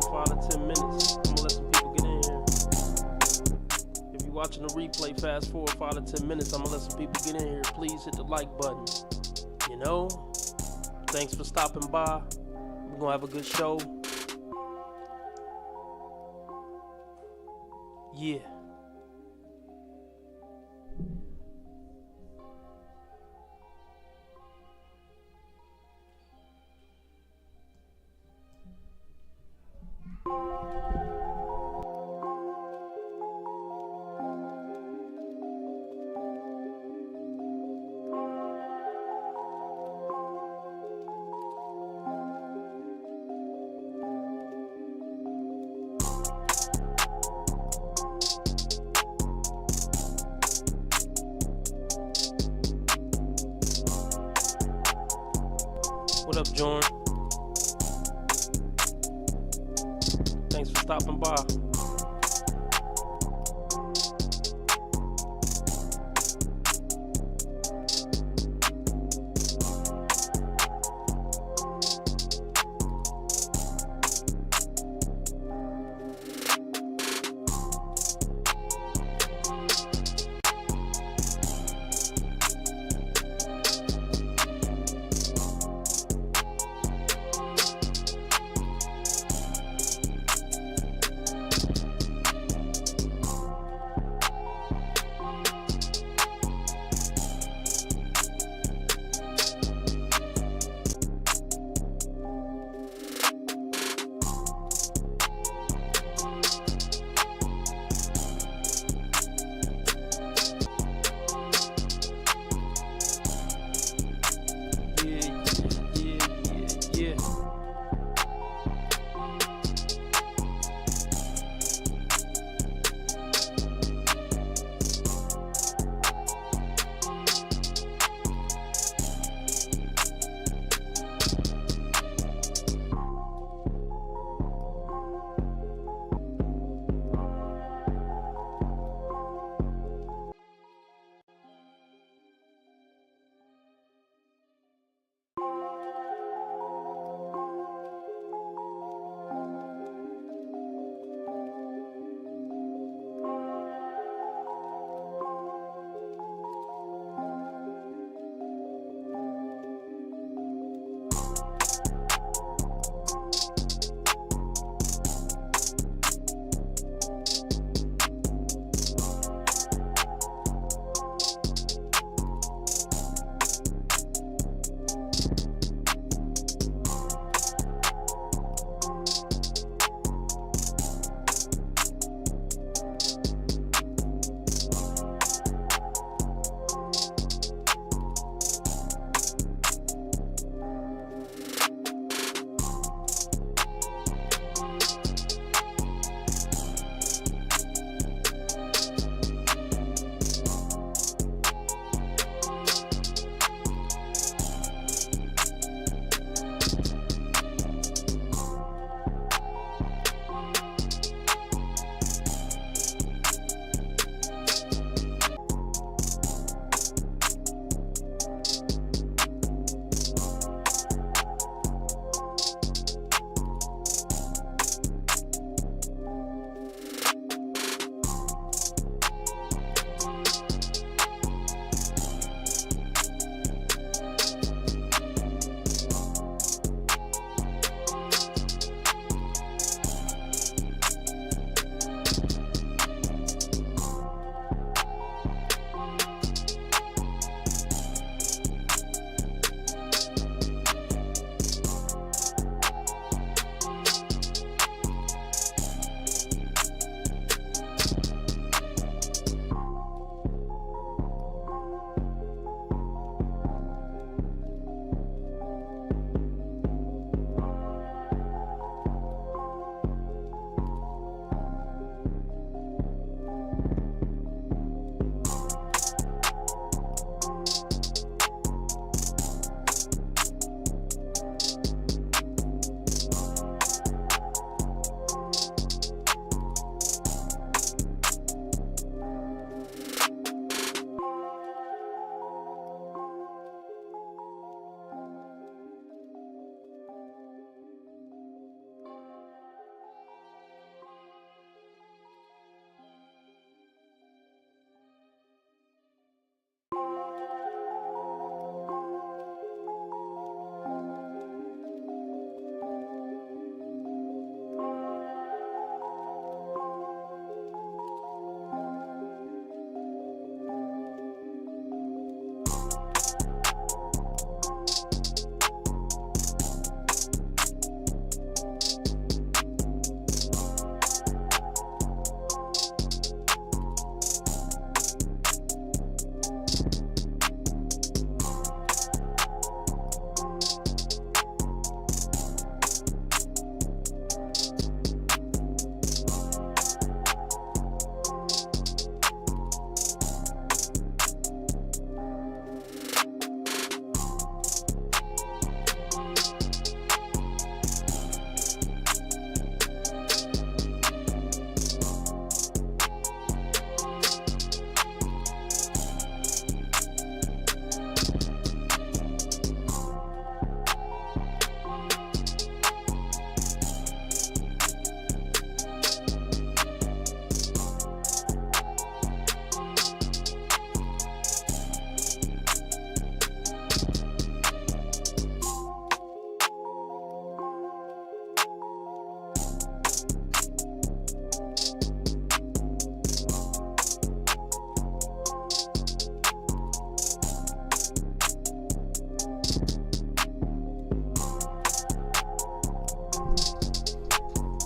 5 to 10 minutes. I'm gonna let some people get in here. If you're watching the replay, fast forward 5 to 10 minutes. I'm gonna let some people get in here. Please hit the like button. You know, thanks for stopping by. We're gonna have a good show. Yeah. What up, Jorn? Thanks for stopping by.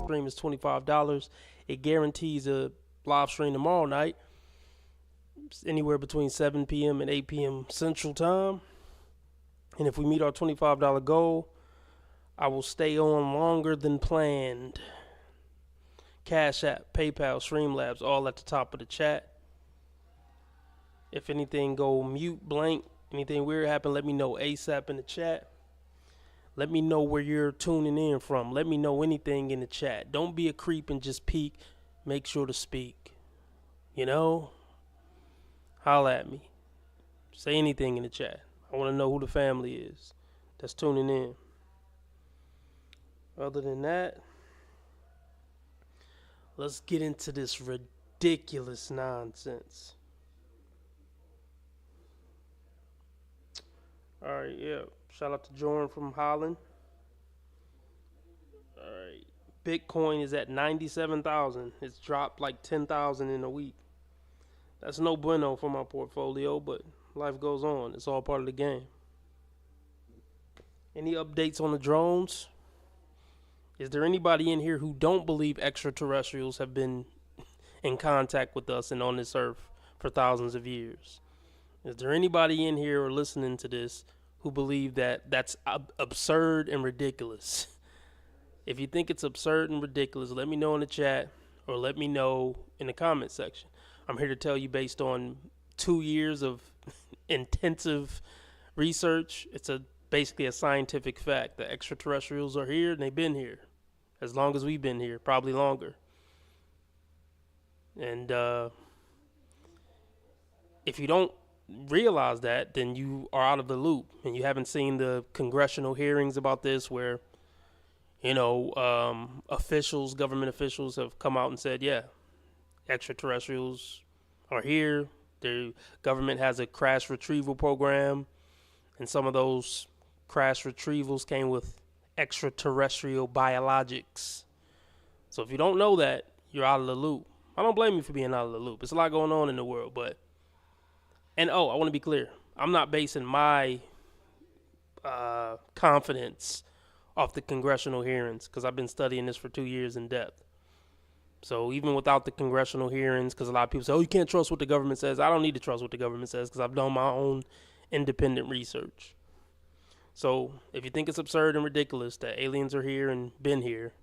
stream is $25. It guarantees a live stream tomorrow night. It's anywhere between 7 p.m. and 8 p.m. Central Time. And if we meet our $25 goal, I will stay on longer than planned. Cash App, PayPal, Streamlabs, all at the top of the chat. If anything go mute, blank, anything weird happen, let me know ASAP in the chat. Let me know where you're tuning in from. Let me know anything in the chat. Don't be a creep and just peek. Make sure to speak. You know? Holla at me. Say anything in the chat. I want to know who the family is that's tuning in. Other than that, let's get into this ridiculous nonsense. All right, yeah. Shout out to Jordan from Holland. All right. Bitcoin is at 97,000. It's dropped like 10,000 in a week. That's no bueno for my portfolio, but life goes on. It's all part of the game. Any updates on the drones? Is there anybody in here who don't believe extraterrestrials have been in contact with us and on this earth for thousands of years? Is there anybody in here or listening to this who believe that that's absurd and ridiculous? If you think it's absurd and ridiculous, let me know in the chat or let me know in the comment section. I'm here to tell you, based on 2 years of intensive research, it's basically a scientific fact that extraterrestrials are here and they've been here as long as we've been here, probably longer. And if you don't realize that, then you are out of the loop and you haven't seen the congressional hearings about this where, officials, government officials have come out and said, yeah, extraterrestrials are here. The government has a crash retrieval program, and some of those crash retrievals came with extraterrestrial biologics. So if you don't know that, you're out of the loop. I don't blame you for being out of the loop. There's a lot going on in the world, I want to be clear. I'm not basing my confidence off the congressional hearings because I've been studying this for 2 years in depth. So even without the congressional hearings, because a lot of people say, oh, you can't trust what the government says. I don't need to trust what the government says because I've done my own independent research. So if you think it's absurd and ridiculous that aliens are here and been here,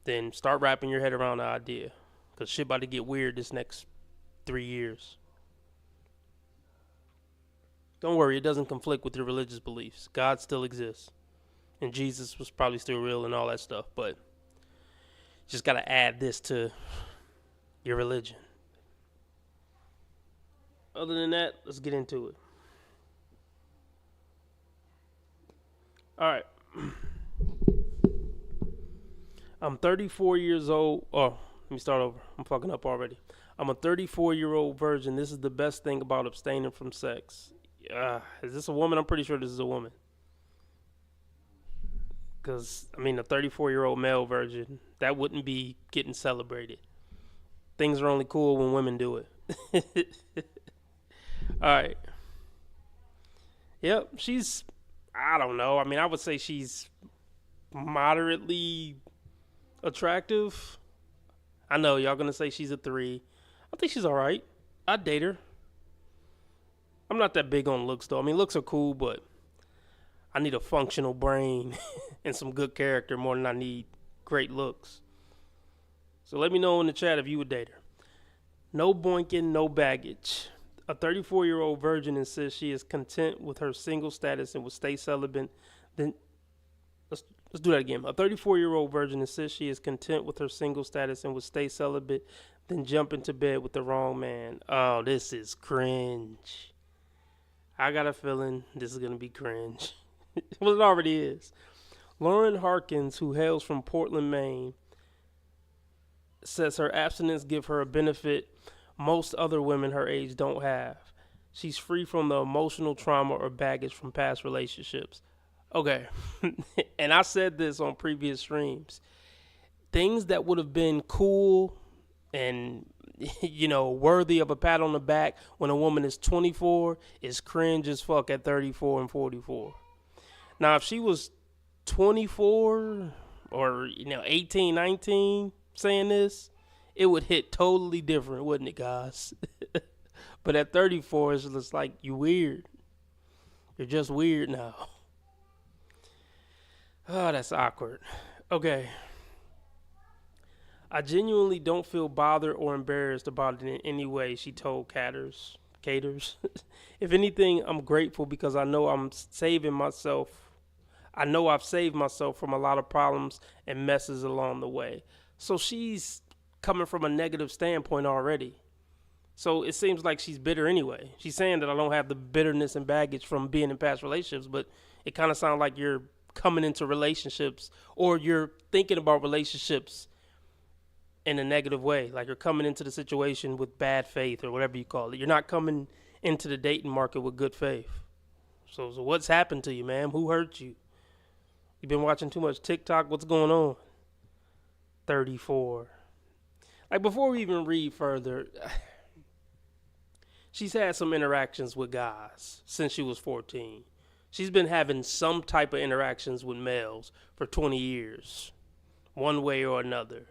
then start wrapping your head around the idea because shit about to get weird this next 3 years. Don't worry, it doesn't conflict with your religious beliefs. God still exists. And Jesus was probably still real and all that stuff, but just got to add this to your religion. Other than that, let's get into it. All right. I'm 34 years old. Oh, let me start over. I'm fucking up already. I'm a 34-year-old virgin. This is the best thing about abstaining from sex. Is this a woman? I'm pretty sure this is a woman. Because, a 34-year-old male virgin, that wouldn't be getting celebrated. Things are only cool when women do it. All right. Yep, I don't know. I would say she's moderately attractive. I know, y'all going to say she's a 3. I think she's all right. I'd date her. I'm not that big on looks, though. Looks are cool, but I need a functional brain and some good character more than I need great looks. So let me know in the chat if you would date her. No boinking, no baggage. A 34-year-old virgin insists she is content with her single status and will stay celibate. Then let's do that again. A 34-year-old virgin insists she is content with her single status and will stay celibate, then jump into bed with the wrong man. Oh, this is cringe. I got a feeling this is going to be cringe. Well, it already is. Lauren Harkins, who hails from Portland, Maine, says her abstinence give her a benefit most other women her age don't have. She's free from the emotional trauma or baggage from past relationships. Okay. And I said this on previous streams. Things that would have been cool and, worthy of a pat on the back when a woman is 24 is cringe as fuck at 34 and 44. Now, if she was 24 or 18, 19 saying this, it would hit totally different, wouldn't it, guys? But at 34, it's just like, you weird. You're just weird now. Oh, that's awkward. Okay. I genuinely don't feel bothered or embarrassed about it in any way, she told Caters. If anything, I'm grateful because I know I'm saving myself. I know I've saved myself from a lot of problems and messes along the way. So she's coming from a negative standpoint already. So it seems like she's bitter anyway. She's saying that I don't have the bitterness and baggage from being in past relationships, but it kind of sounds like you're coming into relationships, or you're thinking about relationships in a negative way. Like you're coming into the situation with bad faith, or whatever you call it. You're not coming into the dating market with good faith. So what's happened to you, man? Who hurt you? You've been watching too much TikTok? What's going on? 34. Like, before we even read further, she's had some interactions with guys since she was 14. She's been having some type of interactions with males for 20 years, one way or another.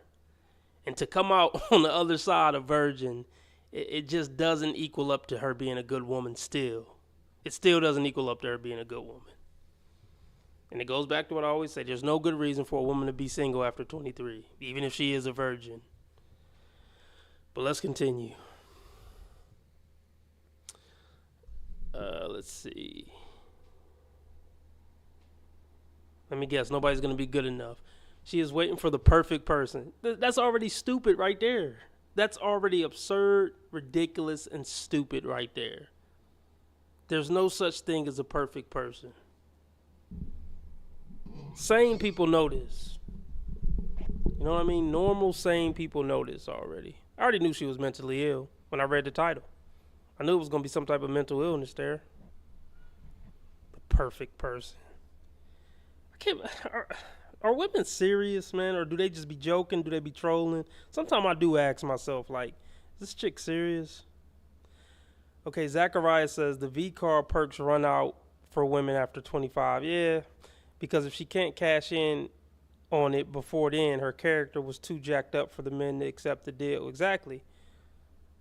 And to come out on the other side a virgin, it just doesn't equal up to her being a good woman still. It still doesn't equal up to her being a good woman. And it goes back to what I always say. There's no good reason for a woman to be single after 23, even if she is a virgin. But let's continue. Let's see. Let me guess. Nobody's going to be good enough. She is waiting for the perfect person. That's already stupid right there. That's already absurd, ridiculous, and stupid right there. There's no such thing as a perfect person. Sane people know this. You know what I mean? Normal, sane people know this already. I already knew she was mentally ill when I read the title. I knew it was going to be some type of mental illness there. The perfect person. Are women serious, man? Or do they just be joking? Do they be trolling? Sometimes I do ask myself, like, is this chick serious? Okay, Zachariah says the V-card perks run out for women after 25. Yeah, because if she can't cash in on it before then, her character was too jacked up for the men to accept the deal. Exactly.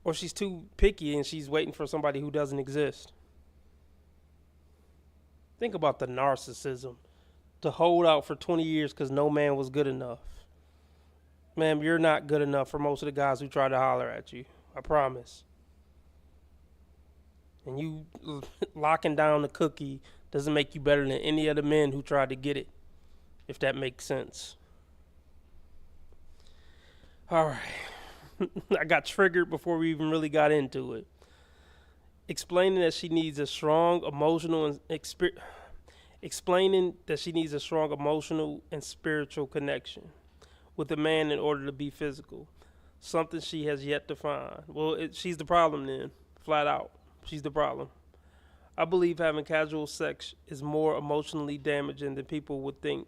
Or she's too picky and she's waiting for somebody who doesn't exist. Think about the narcissism. To hold out for 20 years because no man was good enough. Ma'am, you're not good enough for most of the guys who try to holler at you. I promise. And you locking down the cookie doesn't make you better than any other men who tried to get it, if that makes sense. All right. I got triggered before we even really got into it. Explaining that she needs a strong emotional and spiritual connection with a man in order to be physical. Something she has yet to find. Well, she's the problem then, flat out. She's the problem. I believe having casual sex is more emotionally damaging than people would think.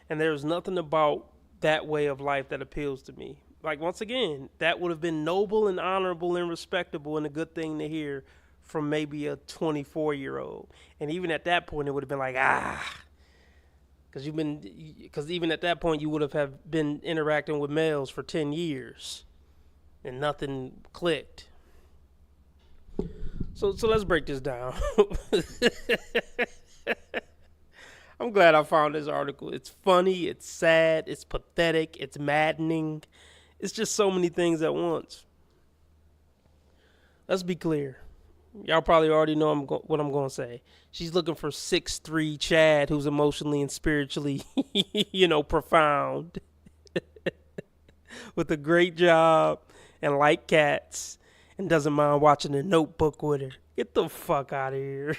And there's nothing about that way of life that appeals to me. Like, once again, that would have been noble and honorable and respectable and a good thing to hear from maybe a 24-year-old. And even at that point, it would have been like, because even at that point, you would have been interacting with males for 10 years and nothing clicked. So let's break this down. I'm glad I found this article. It's funny, it's sad, it's pathetic, it's maddening. It's just so many things at once. Let's be clear. Y'all probably already know what I'm going to say. She's looking for 6'3" Chad who's emotionally and spiritually, profound. With a great job and like cats and doesn't mind watching The Notebook with her. Get the fuck out of here.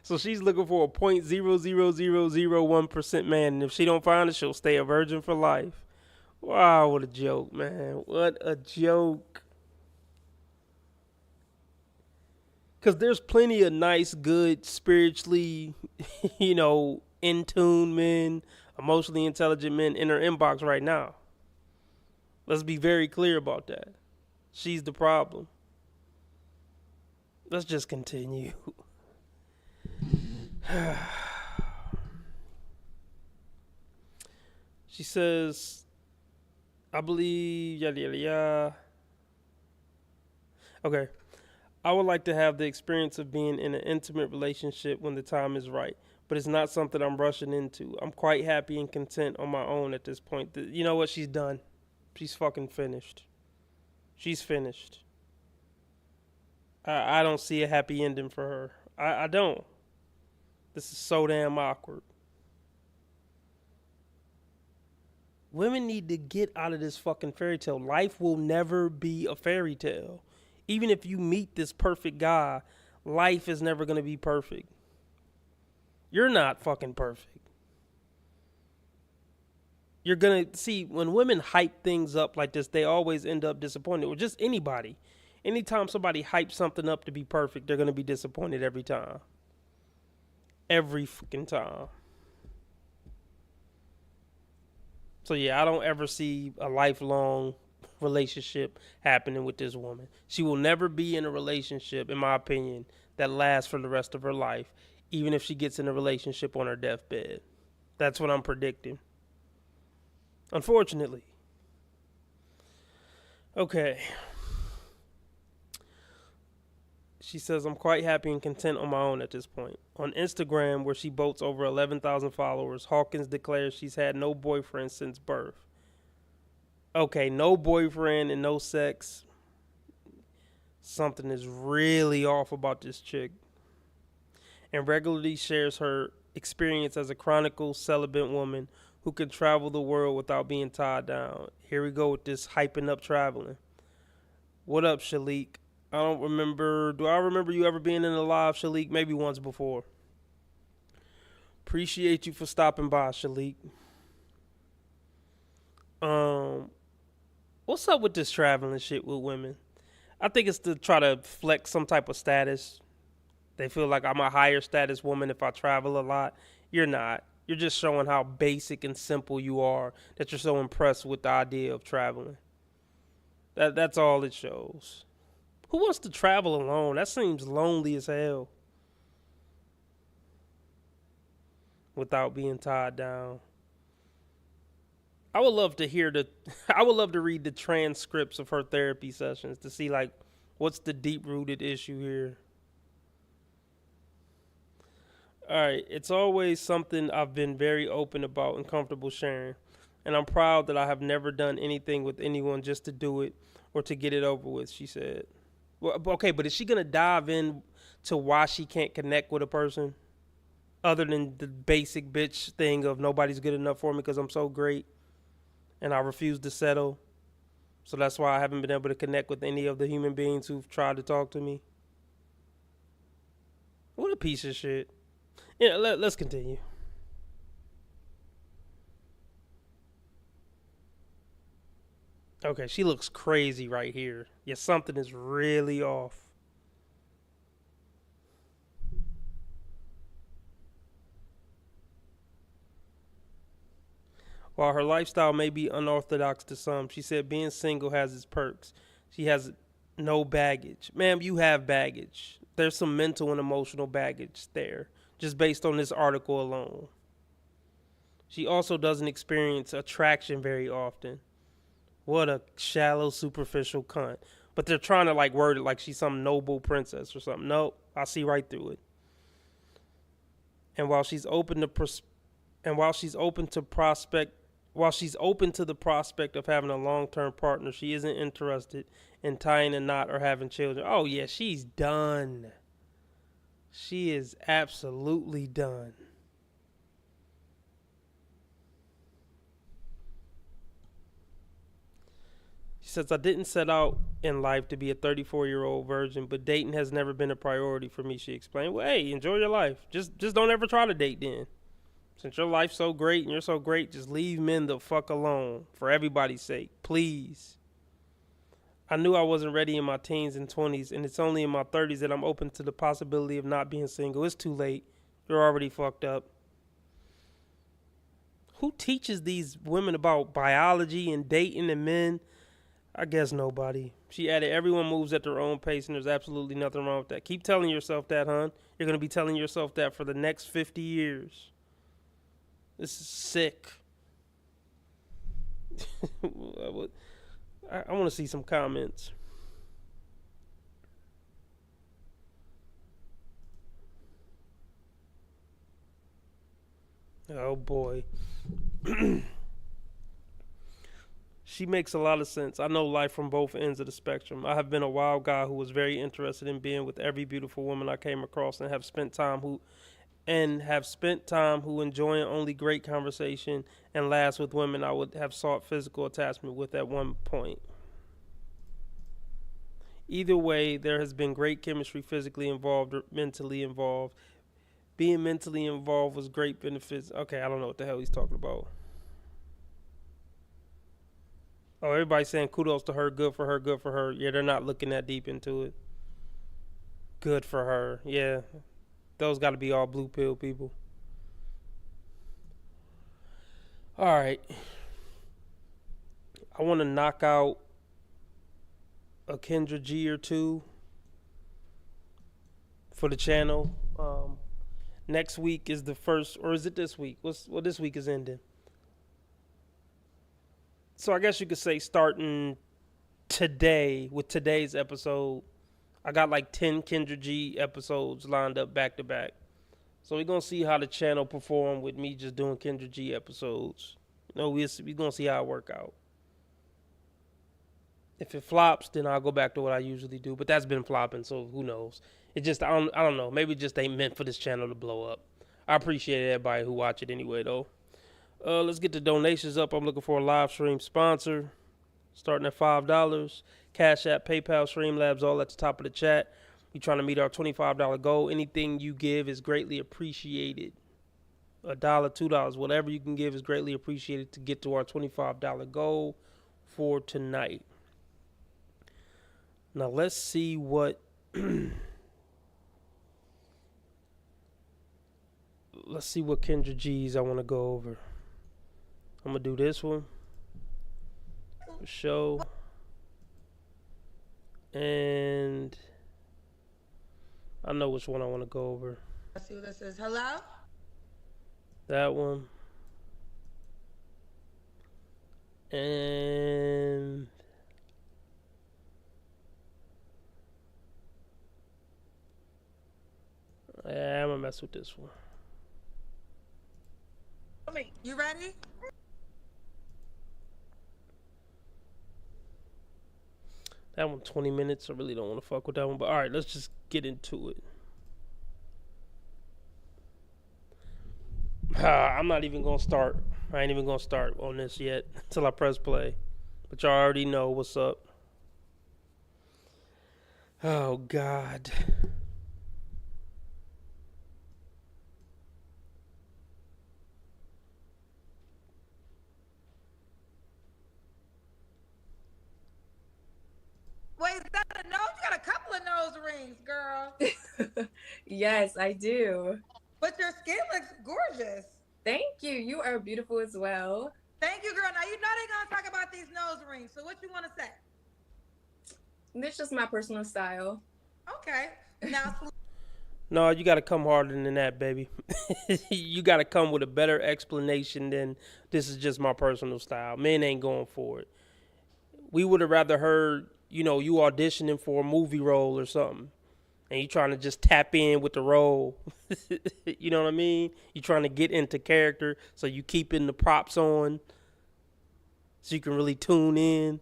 So she's looking for a 0.00001% man. And if she don't find it, she'll stay a virgin for life. Wow, what a joke, man. What a joke. Because there's plenty of nice, good, spiritually, in tune men, emotionally intelligent men in her inbox right now. Let's be very clear about that. She's the problem. Let's just continue. She says, I believe, yada, yada, yada. Okay. I would like to have the experience of being in an intimate relationship when the time is right, but it's not something I'm rushing into. I'm quite happy and content on my own at this point. You know what? She's done. She's fucking finished. She's finished. I don't see a happy ending for her. I don't. This is so damn awkward. Women need to get out of this fucking fairy tale. Life will never be a fairy tale. Even if you meet this perfect guy, life is never going to be perfect. You're not fucking perfect. You're going to see when women hype things up like this, they always end up disappointed. Or just anybody. Anytime somebody hypes something up to be perfect, they're going to be disappointed every time. Every fucking time. So yeah, I don't ever see a lifelong relationship happening with this woman. She will never be in a relationship, in my opinion, that lasts for the rest of her life, even if she gets in a relationship on her deathbed. That's what I'm predicting. Unfortunately. Okay. She says, I'm quite happy and content on my own at this point. On Instagram, where she boasts over 11,000 followers, Hawkins declares she's had no boyfriend since birth. Okay, no boyfriend and no sex. Something is really off about this chick. And regularly shares her experience as a chronicle celibate woman who can travel the world without being tied down. Here we go with this hyping up traveling. What up, Shalik? I don't remember. Do I remember you ever being in a live, Shalik? Maybe once before. Appreciate you for stopping by, Shalik. What's up with this traveling shit with women? I think it's to try to flex some type of status. They feel like I'm a higher status woman if I travel a lot. You're not. You're just showing how basic and simple you are, that you're so impressed with the idea of traveling. That's all it shows. Who wants to travel alone? That seems lonely as hell. Without being tied down. I would love to read the transcripts of her therapy sessions to see like what's the deep-rooted issue here. All right, it's always something I've been very open about and comfortable sharing. And I'm proud that I have never done anything with anyone just to do it or to get it over with, she said. Well, okay, but is she going to dive in to why she can't connect with a person? Other than the basic bitch thing of nobody's good enough for me because I'm so great and I refuse to settle. So that's why I haven't been able to connect with any of the human beings who've tried to talk to me. What a piece of shit. Yeah, let's continue. Okay, she looks crazy right here. Yeah, something is really off. While her lifestyle may be unorthodox to some, she said being single has its perks. She has no baggage. Ma'am, you have baggage. There's some mental and emotional baggage there, just based on this article alone. She also doesn't experience attraction very often. What a shallow, superficial cunt. But they're trying to like word it like she's some noble princess or something. Nope, I see right through it. And while she's open to the prospect of having a long-term partner, she isn't interested in tying a knot or having children. Oh yeah, she's done. She is absolutely done. She says, I didn't set out in life to be a 34-year-old virgin, but dating has never been a priority for me, she explained. Well, hey, enjoy your life. Just don't ever try to date then. Since your life's so great and you're so great, just leave men the fuck alone for everybody's sake. Please. I knew I wasn't ready in my teens and 20s, and it's only in my 30s that I'm open to the possibility of not being single. It's too late. You're already fucked up. Who teaches these women about biology and dating and men? I guess nobody. She added, everyone moves at their own pace, and there's absolutely nothing wrong with that. Keep telling yourself that, hon. You're going to be telling yourself that for the next 50 years. This is sick. I want to see some comments. Oh boy. She makes a lot of sense. I know life from both ends of the spectrum. I have been a wild guy who was very interested in being with every beautiful woman I came across, and have spent time who enjoying only great conversation and laughs with women I would have sought physical attachment with at one point. Either way, there has been great chemistry physically involved or mentally involved. Being mentally involved was great benefits. Okay, I don't know what the hell he's talking about. Oh, everybody's saying kudos to her, good for her, good for her. Yeah, they're not looking that deep into it. Good for her. Yeah, those got to be all blue pill people. All right, I want to knock out a Kendra G or two for the channel. Next week is the first, or is it this week? This week is ending. So I guess you could say starting today with today's episode, I got like 10 Kendra G episodes lined up back to back. So we're gonna see how the channel perform with me just doing Kendra G episodes. We're gonna see how it work out. If it flops, then I'll go back to what I usually do. But that's been flopping, so who knows? It just I don't know. Maybe it just ain't meant for this channel to blow up. I appreciate everybody who watch it anyway, though. Let's get the donations up. I'm looking for a live stream sponsor, starting at $5. Cash App, PayPal, Streamlabs, all at the top of the chat. We trying to meet our $25 goal. Anything you give is greatly appreciated. $1, $2, whatever you can give is greatly appreciated to get to our $25 goal for tonight. Now let's see what let's see what Kendra G's I want to go over. I'm gonna do this one for show, and I know which one I want to go over. Let's see what this is. Hello? That one. And yeah, I'm gonna mess with this one. You ready? That one 20 minutes. I really don't want to fuck with that one. But all right, let's just get into it. I'm not even gonna start. I ain't even gonna start on this yet until I press play. But y'all already know what's up. Oh God. Wait, is that a nose? You got a couple of nose rings, girl. Yes, I do. But your skin looks gorgeous. Thank you. You are beautiful as well. Thank you, girl. Now, you know they're going to talk about these nose rings. So what you want to say? This is just my personal style. Okay. Now, No, you got to come harder than that, baby. You got to come with a better explanation than this is just my personal style. Men ain't going for it. We would have rather heard, you auditioning for a movie role or something. And you trying to just tap in with the role. You know what I mean? You trying to get into character, so you keeping the props on so you can really tune in.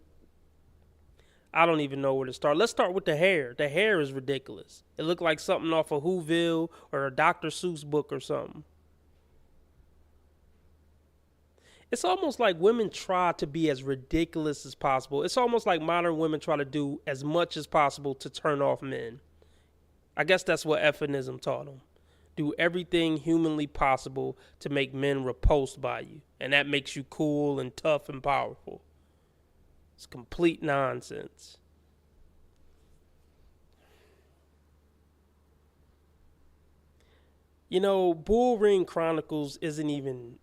I don't even know where to start. Let's start with the hair. The hair is ridiculous. It looked like something off of Whoville or a Dr. Seuss book or something. It's almost like women try to be as ridiculous as possible. It's almost like modern women try to do as much as possible to turn off men. I guess that's what feminism taught them. Do everything humanly possible to make men repulsed by you. And that makes you cool and tough and powerful. It's complete nonsense. Bull Ring Chronicles isn't even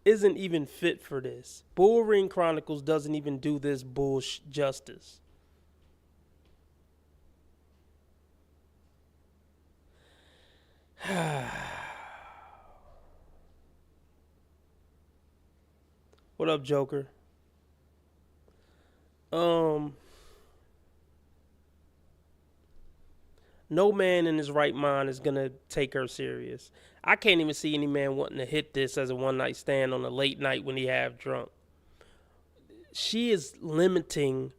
isn't even fit for this. Bull Ring Chronicles doesn't even do this bullshit justice. What up, Joker? No man in his right mind is gonna take her serious. I can't even see any man wanting to hit this as a one night stand on a late night when he half drunk. She is limiting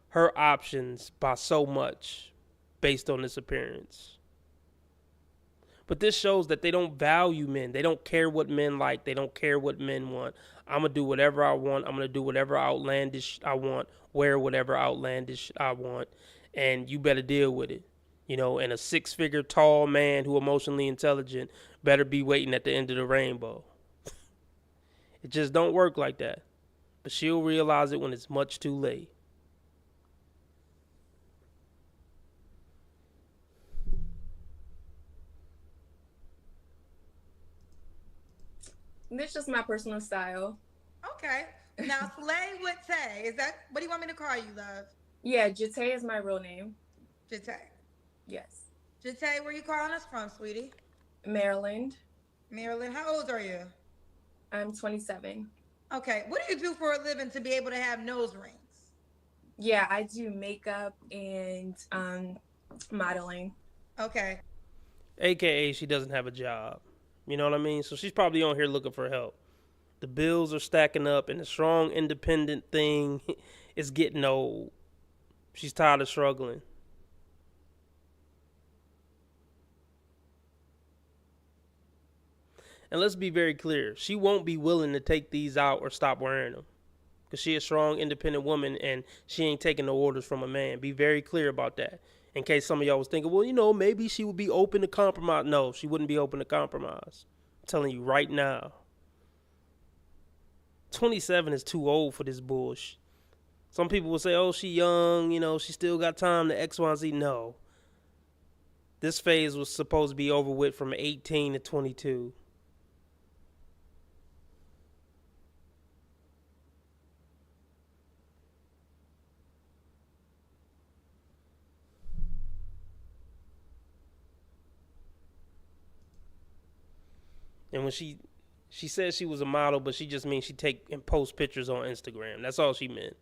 her options by so much based on this appearance. But this shows that they don't value men. They don't care what men like. They don't care what men want. I'm going to do whatever I want. I'm going to do whatever outlandish I want. Wear whatever outlandish I want. And you better deal with it. You know, and a 6-figure tall man who emotionally intelligent better be waiting at the end of the rainbow. It just don't work like that. But she'll realize it when it's much too late. This is just my personal style. Okay. Now, Slay with Tay. Is that what do you want me to call you, love? Yeah, Jate is my real name. Jate. Yes. Jate, where you calling us from, sweetie? Maryland. Maryland. How old are you? I'm 27. Okay. What do you do for a living to be able to have nose rings? Yeah, I do makeup and modeling. Okay. AKA she doesn't have a job. You know what I mean? So she's probably on here looking for help. The bills are stacking up and the strong independent thing is getting old. She's tired of struggling. And let's be very clear. She won't be willing to take these out or stop wearing them. Because she's a strong, independent woman and she ain't taking no orders from a man. Be very clear about that. In case some of y'all was thinking, well, you know, maybe she would be open to compromise. No, she wouldn't be open to compromise. I'm telling you right now. 27 is too old for this bullshit. Some people will say, oh, she young, you know, she still got time to X, Y, Z. No. This phase was supposed to be over with from 18 to 22. And when she said she was a model, but she just means she take and post pictures on Instagram. That's all she meant.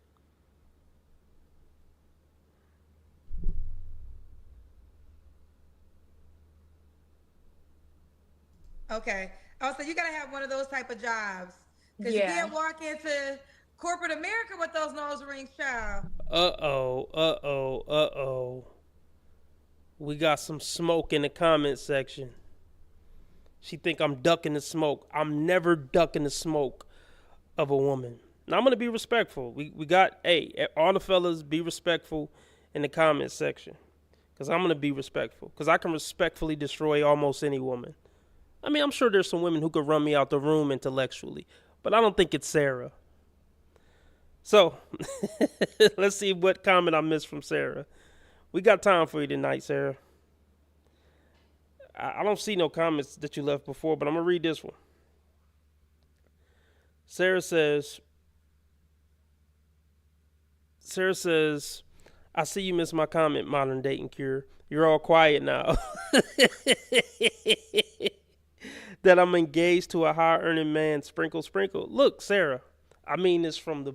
Okay. Also, you gotta have one of those type of jobs. Because Yeah. you can't walk into corporate America with those nose rings, child. Uh-oh. We got some smoke in the comment section. She think I'm ducking the smoke. I'm never ducking the smoke of a woman. Now, I'm going to be respectful. We got, hey, all the fellas, be respectful in the comment section. Because I'm going to be respectful. Because I can respectfully destroy almost any woman. I mean, I'm sure there's some women who could run me out the room intellectually. But I don't think it's Sarah. So, let's see what comment I missed from Sarah. We got time for you tonight, Sarah. I don't see no comments that you left before, but I'm going to read this one. Sarah says, I see you missed my comment, Modern Dating Cure. You're all quiet now. That I'm engaged to a high-earning man, sprinkle, sprinkle. Look, Sarah, I mean this from the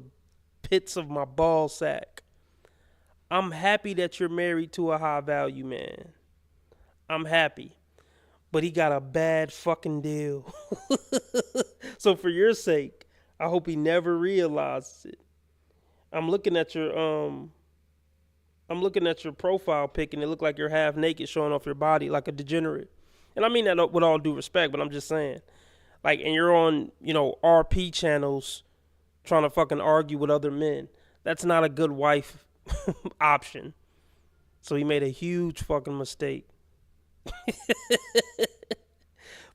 pits of my ball sack. I'm happy that you're married to a high-value man. I'm happy. But he got a bad fucking deal. So for your sake, I hope he never realizes it. I'm looking at your profile pic and it look like you're half naked showing off your body like a degenerate. And I mean that with all due respect, but I'm just saying. Like, and you're on, you know, RP channels trying to fucking argue with other men. That's not a good wife option. So he made a huge fucking mistake.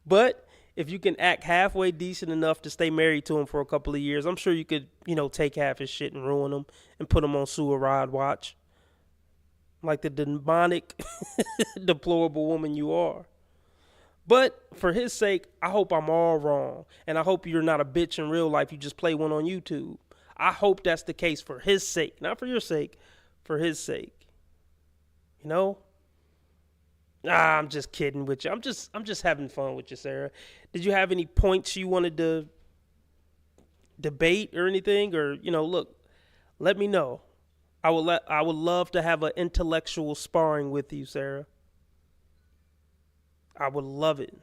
But if you can act halfway decent enough to stay married to him for a couple of years, I'm sure you could, you know, take half his shit and ruin him and put him on sewer ride watch. Like the demonic, deplorable woman you are. But for his sake, I hope I'm all wrong. And I hope you're not a bitch in real life. You just play one on YouTube. I hope that's the case for his sake. Not for your sake, for his sake. You know? I'm just kidding with you. I'm just having fun with you, Sarah. Did you have any points you wanted to debate or anything, or look, let me know. I would love to have an intellectual sparring with you, Sarah. I would love it.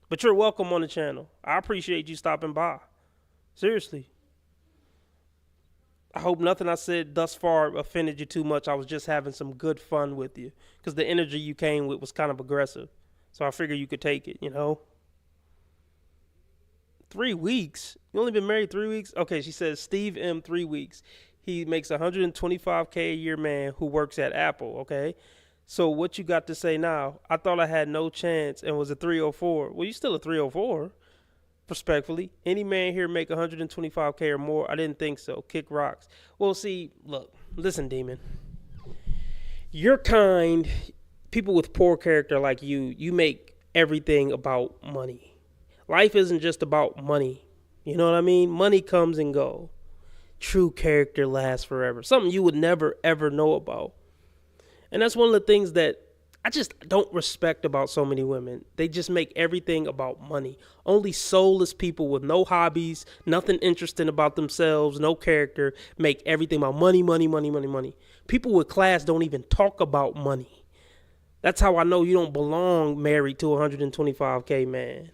But you're welcome on the channel. I appreciate you stopping by. Seriously. I hope nothing I said thus far offended you too much. I was just having some good fun with you. Because the energy you came with was kind of aggressive. So I figured you could take it, 3 weeks? You only been married 3 weeks? Okay, she says Steve M, 3 weeks. He makes $125K a year man who works at Apple, okay? So what you got to say now? I thought I had no chance and was a 304. Well, you still a 304, respectfully. Any man here make $125K or more? I didn't think so. Kick rocks. Well, see, look, listen, Demon. You're kind, people with poor character like you make everything about money. Life isn't just about money. You know what I mean? Money comes and go. True character lasts forever. Something you would never, ever know about. And that's one of the things that I just don't respect about so many women. They just make everything about money. Only soulless people with no hobbies, nothing interesting about themselves, no character, make everything about money, money, money, money, money. People with class don't even talk about money. That's how I know you don't belong married to a $125K man.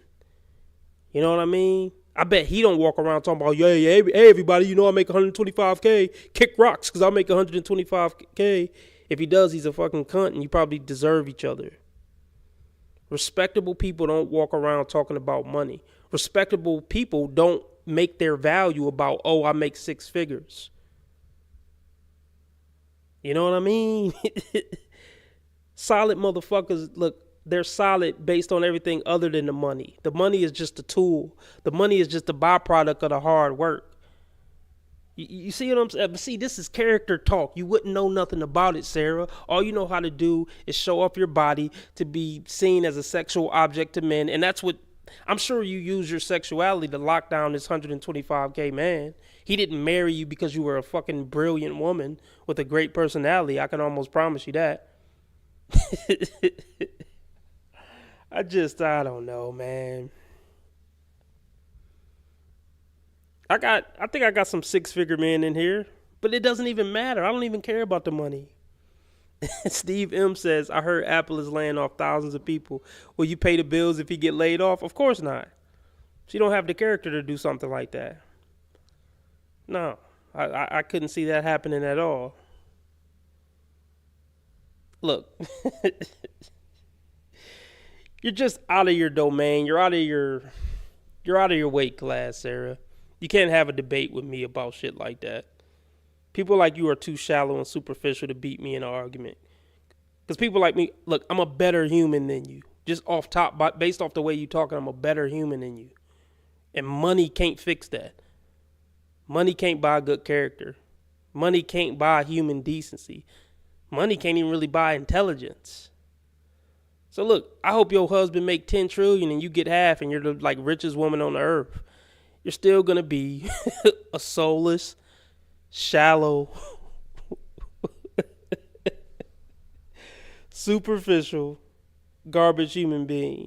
You know what I mean? I bet he don't walk around talking about, yeah, hey, everybody, I make $125K. Kick rocks because I make $125K. If he does, he's a fucking cunt and you probably deserve each other. Respectable people don't walk around talking about money. Respectable people don't make their value about, I make 6 figures. You know what I mean? Solid motherfuckers, look, they're solid based on everything other than the money. The money is just a tool. The money is just a byproduct of the hard work. You see what I'm saying? See, this is character talk. You wouldn't know nothing about it, Sarah. All you know how to do is show off your body to be seen as a sexual object to men. And that's what, I'm sure you use your sexuality to lock down this $125K man. He didn't marry you because you were a fucking brilliant woman with a great personality. I can almost promise you that. I don't know, man. I think I got some 6-figure men in here, but it doesn't even matter. I don't even care about the money. Steve M says, I heard Apple is laying off thousands of people. Will you pay the bills if he get laid off? Of course not. She don't have the character to do something like that. No, I couldn't see that happening at all. Look, you're just out of your domain. You're out of your weight class, Sarah. You can't have a debate with me about shit like that. People like you are too shallow and superficial to beat me in an argument. Because people like me, look, I'm a better human than you. Just off top, based off the way you talking, I'm a better human than you. And money can't fix that. Money can't buy good character. Money can't buy human decency. Money can't even really buy intelligence. So look, I hope your husband make 10 trillion and you get half and you're the richest woman on the earth. You're still going to be a soulless, shallow, superficial, garbage human being.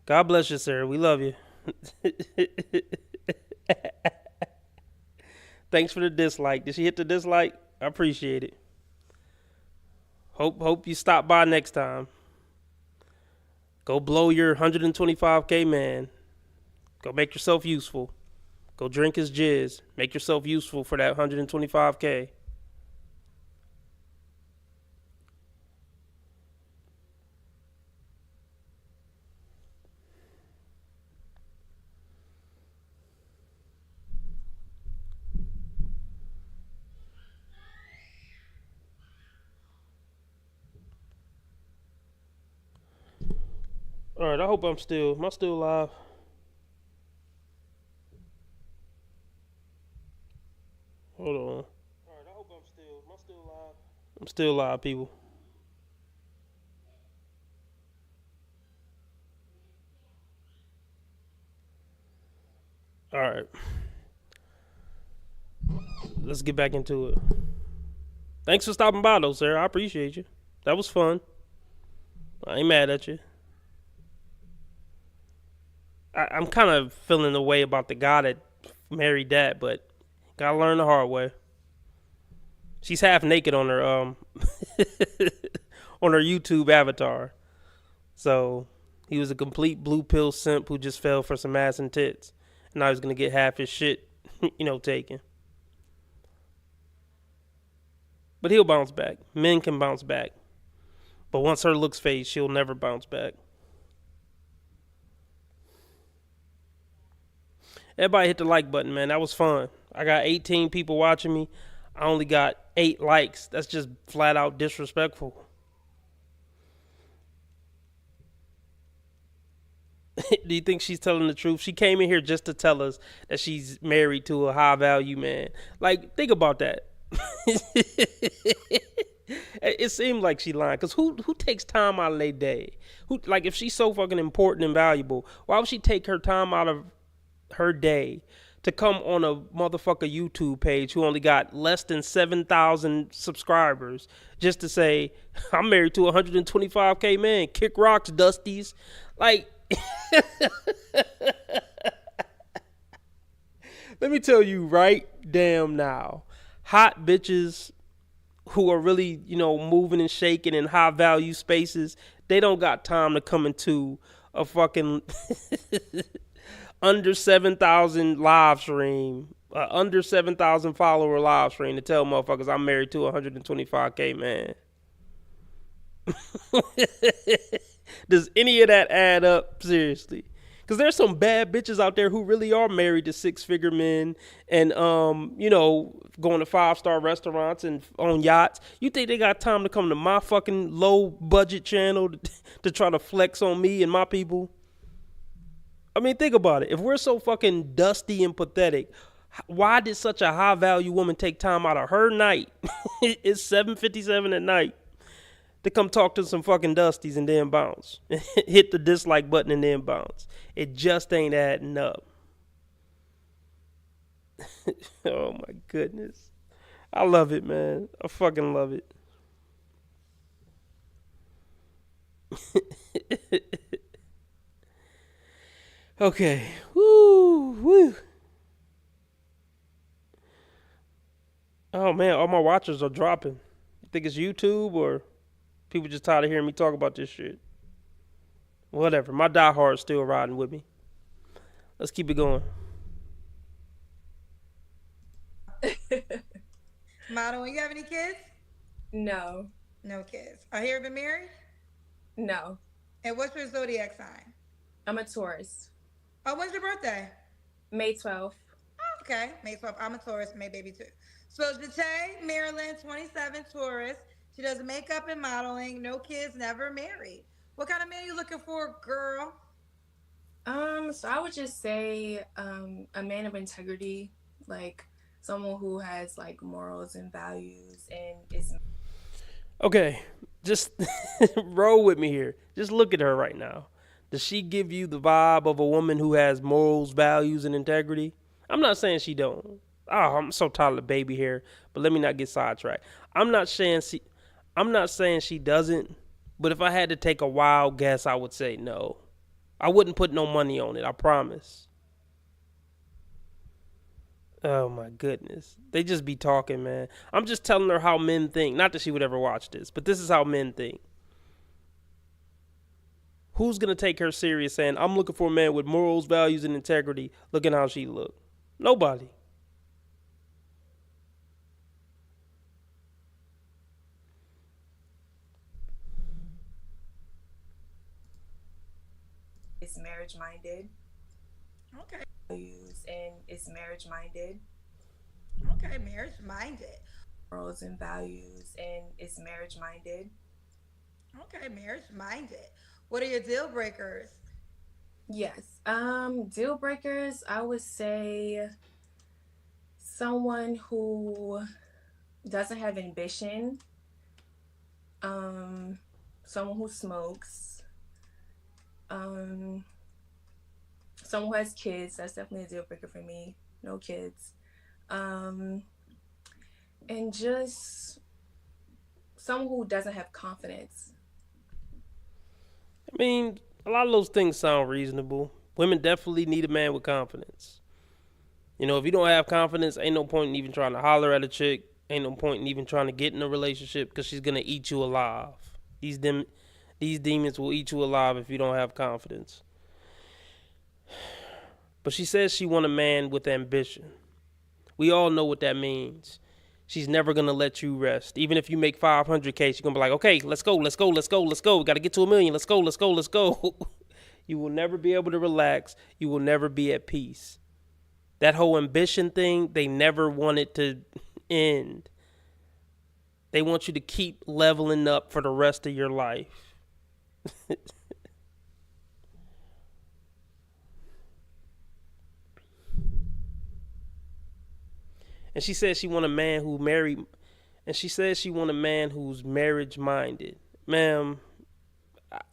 God bless you, sir. We love you. Thanks for the dislike. Did she hit the dislike? I appreciate it. Hope you stop by next time. Go blow your 125K man. Go make yourself useful. Go drink his jizz. Make yourself useful for that 125K. All right, I hope am I still live? Hold on. All right, I hope am I still live? I'm still live, people. All right. Let's get back into it. Thanks for stopping by, though, sir. I appreciate you. That was fun. I ain't mad at you. I'm kind of feeling the way about the guy that married that, but gotta learn the hard way. She's half naked on her on her YouTube avatar. So he was a complete blue pill simp who just fell for some ass and tits. And now he's gonna get half his shit, taken. But he'll bounce back. Men can bounce back. But once her looks fade, she'll never bounce back. Everybody hit the like button, man. That was fun. I got 18 people watching me. I only got 8 likes. That's just flat out disrespectful. Do you think she's telling the truth? She came in here just to tell us that she's married to a high value man. Like, think about that. It seemed like she lying. Because who takes time out of their day? Like, if she's so fucking important and valuable, why would she take her time out of her day to come on a motherfucker YouTube page who only got less than 7,000 subscribers just to say, I'm married to a 125K man. Kick rocks, Dusties. Like, let me tell you right damn now, hot bitches who are really, moving and shaking in high value spaces, they don't got time to come into a fucking under 7,000 live stream, under 7,000 follower live stream to tell motherfuckers I'm married to a 125K man. Does any of that add up? Seriously. Because there's some bad bitches out there who really are married to 6-figure men and, going to 5-star restaurants and on yachts. You think they got time to come to my fucking low budget channel to try to flex on me and my people? I mean, think about it. If we're so fucking dusty and pathetic, why did such a high value woman take time out of her night? It's 7:57 at night to come talk to some fucking dusties and then bounce. Hit the dislike button and then bounce. It just ain't adding up. Oh my goodness. I love it, man. I fucking love it. Okay. Woo. Oh man, all my watchers are dropping. You think it's YouTube or people just tired of hearing me talk about this shit? Whatever. My diehard's still riding with me. Let's keep it going. Model, you have any kids? No. No kids. Are you ever been married? No. And what's your zodiac sign? I'm a Taurus. Oh, when's your birthday? May 12th. Oh, okay. May 12th. I'm a Taurus, May baby too. So Jate, Maryland, 27, Taurus. She does makeup and modeling. No kids, never married. What kind of man are you looking for, girl? So I would just say a man of integrity, like someone who has like morals and values and is Okay, just roll with me here. Just look at her right now. Does she give you the vibe of a woman who has morals, values, and integrity? I'm not saying she don't. Oh, I'm so tired of the baby hair, but let me not get sidetracked. I'm not saying she doesn't, but if I had to take a wild guess, I would say no. I wouldn't put no money on it, I promise. Oh my goodness. They just be talking, man. I'm just telling her how men think. Not that she would ever watch this, but this is how men think. Who's going to take her serious saying, I'm looking for a man with morals, values, and integrity. Look at how she look. Nobody. marriage minded. Okay. Values and is marriage minded. Okay, marriage minded. Morals and values and is marriage minded. Okay, marriage minded. What are your deal breakers? Yes. Deal breakers, I would say someone who doesn't have ambition. Someone who smokes. Someone who has kids, that's definitely a deal breaker for me. No kids. And just someone who doesn't have confidence. I mean, a lot of those things sound reasonable. Women definitely need a man with confidence. You know, if you don't have confidence, ain't no point in even trying to holler at a chick. Ain't no point in even trying to get in a relationship because she's gonna eat you alive. These demons will eat you alive if you don't have confidence. But she says she want a man with ambition. We all know what that means. She's never gonna let you rest. Even if you make 500K, she's gonna be like, okay, let's go, let's go, let's go, let's go. We gotta get to 1 million. Let's go, let's go, let's go. You will never be able to relax. You will never be at peace. That whole ambition thing, they never want it to end. They want you to keep leveling up for the rest of your life. And she says she want a man who married, and she says she want a man who's marriage minded. Ma'am,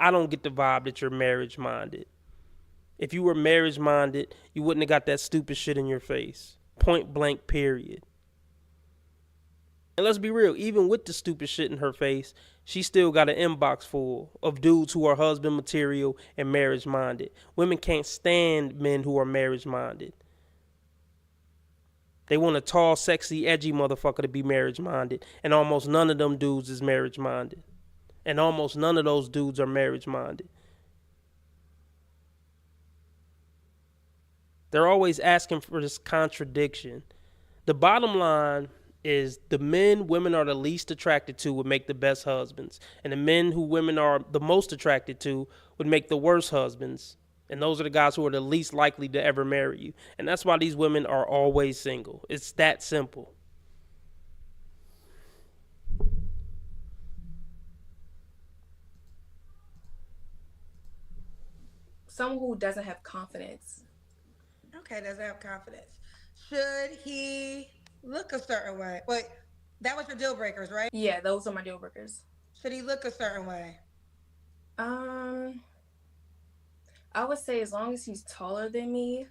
I don't get the vibe that you're marriage minded. If you were marriage minded, you wouldn't have got that stupid shit in your face. Point blank, period. And let's be real, even with the stupid shit in her face, she still got an inbox full of dudes who are husband material and marriage minded. Women can't stand men who are marriage minded. They want a tall, sexy, edgy motherfucker to be marriage minded. And almost none of them dudes is marriage minded. And almost none of those dudes are marriage minded. They're always asking for this contradiction. The bottom line is the men women are the least attracted to would make the best husbands. And the men who women are the most attracted to would make the worst husbands. And those are the guys who are the least likely to ever marry you. And that's why these women are always single. It's that simple. Someone who doesn't have confidence. Okay, doesn't have confidence. Should he look a certain way? Wait, that was your deal breakers, right? Yeah, those are my deal breakers. Should he look a certain way? I would say as long as he's taller than me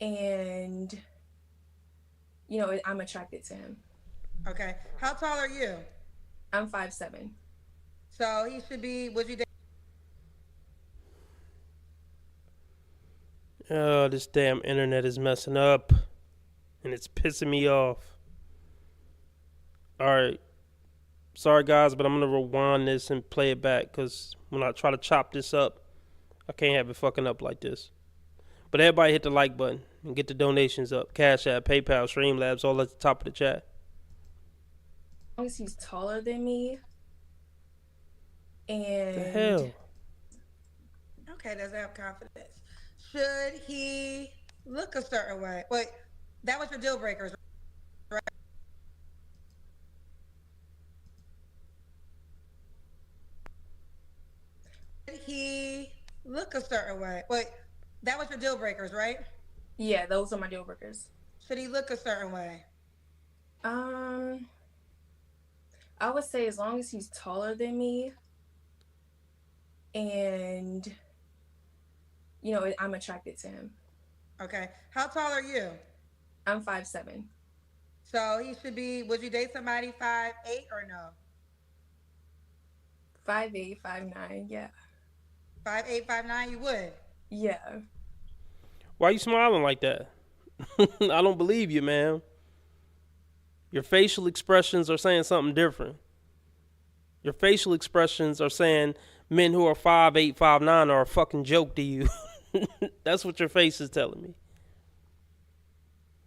and, I'm attracted to him. Okay. How tall are you? I'm 5'7". So he should be, would you date? Oh, this damn internet is messing up. And it's pissing me off. Alright. Sorry, guys, but I'm going to rewind this and play it back. Because when I try to chop this up, I can't have it fucking up like this. But everybody hit the like button and get the donations up. Cash App, PayPal, Streamlabs, all at the top of the chat. As long as he's taller than me and... The hell? Okay, doesn't have confidence. Should he look a certain way? Wait, that was your deal breakers, right? Should he look a certain way? Wait, that was your deal breakers, right? Yeah, those are my deal breakers. Should he look a certain way? I would say as long as he's taller than me and, I'm attracted to him. Okay. How tall are you? I'm 5'7". So he should be, would you date somebody 5'8" or no? 5'8", 5'9", yeah. 5'8", 5'9", you would? Yeah. Why are you smiling like that? I don't believe you, man. Your facial expressions are saying something different. Your facial expressions are saying men who are 5'8", 5'9" are a fucking joke to you. That's what your face is telling me.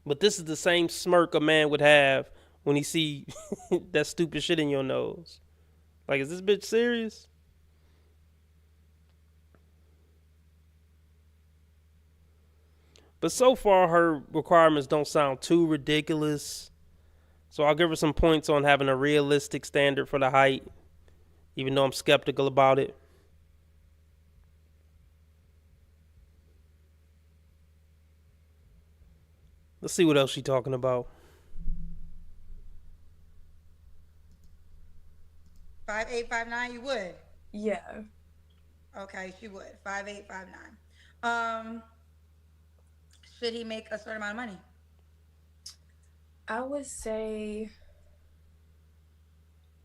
But this is the same smirk a man would have when he see that stupid shit in your nose. Like, is this bitch serious? But so far, her requirements don't sound too ridiculous. So I'll give her some points on having a realistic standard for the height, even though I'm skeptical about it. Let's see what else she's talking about. 5'8", 5'9", you would? Yeah. Okay, she would. 5'8", 5'9". Should he make a certain amount of money? I would say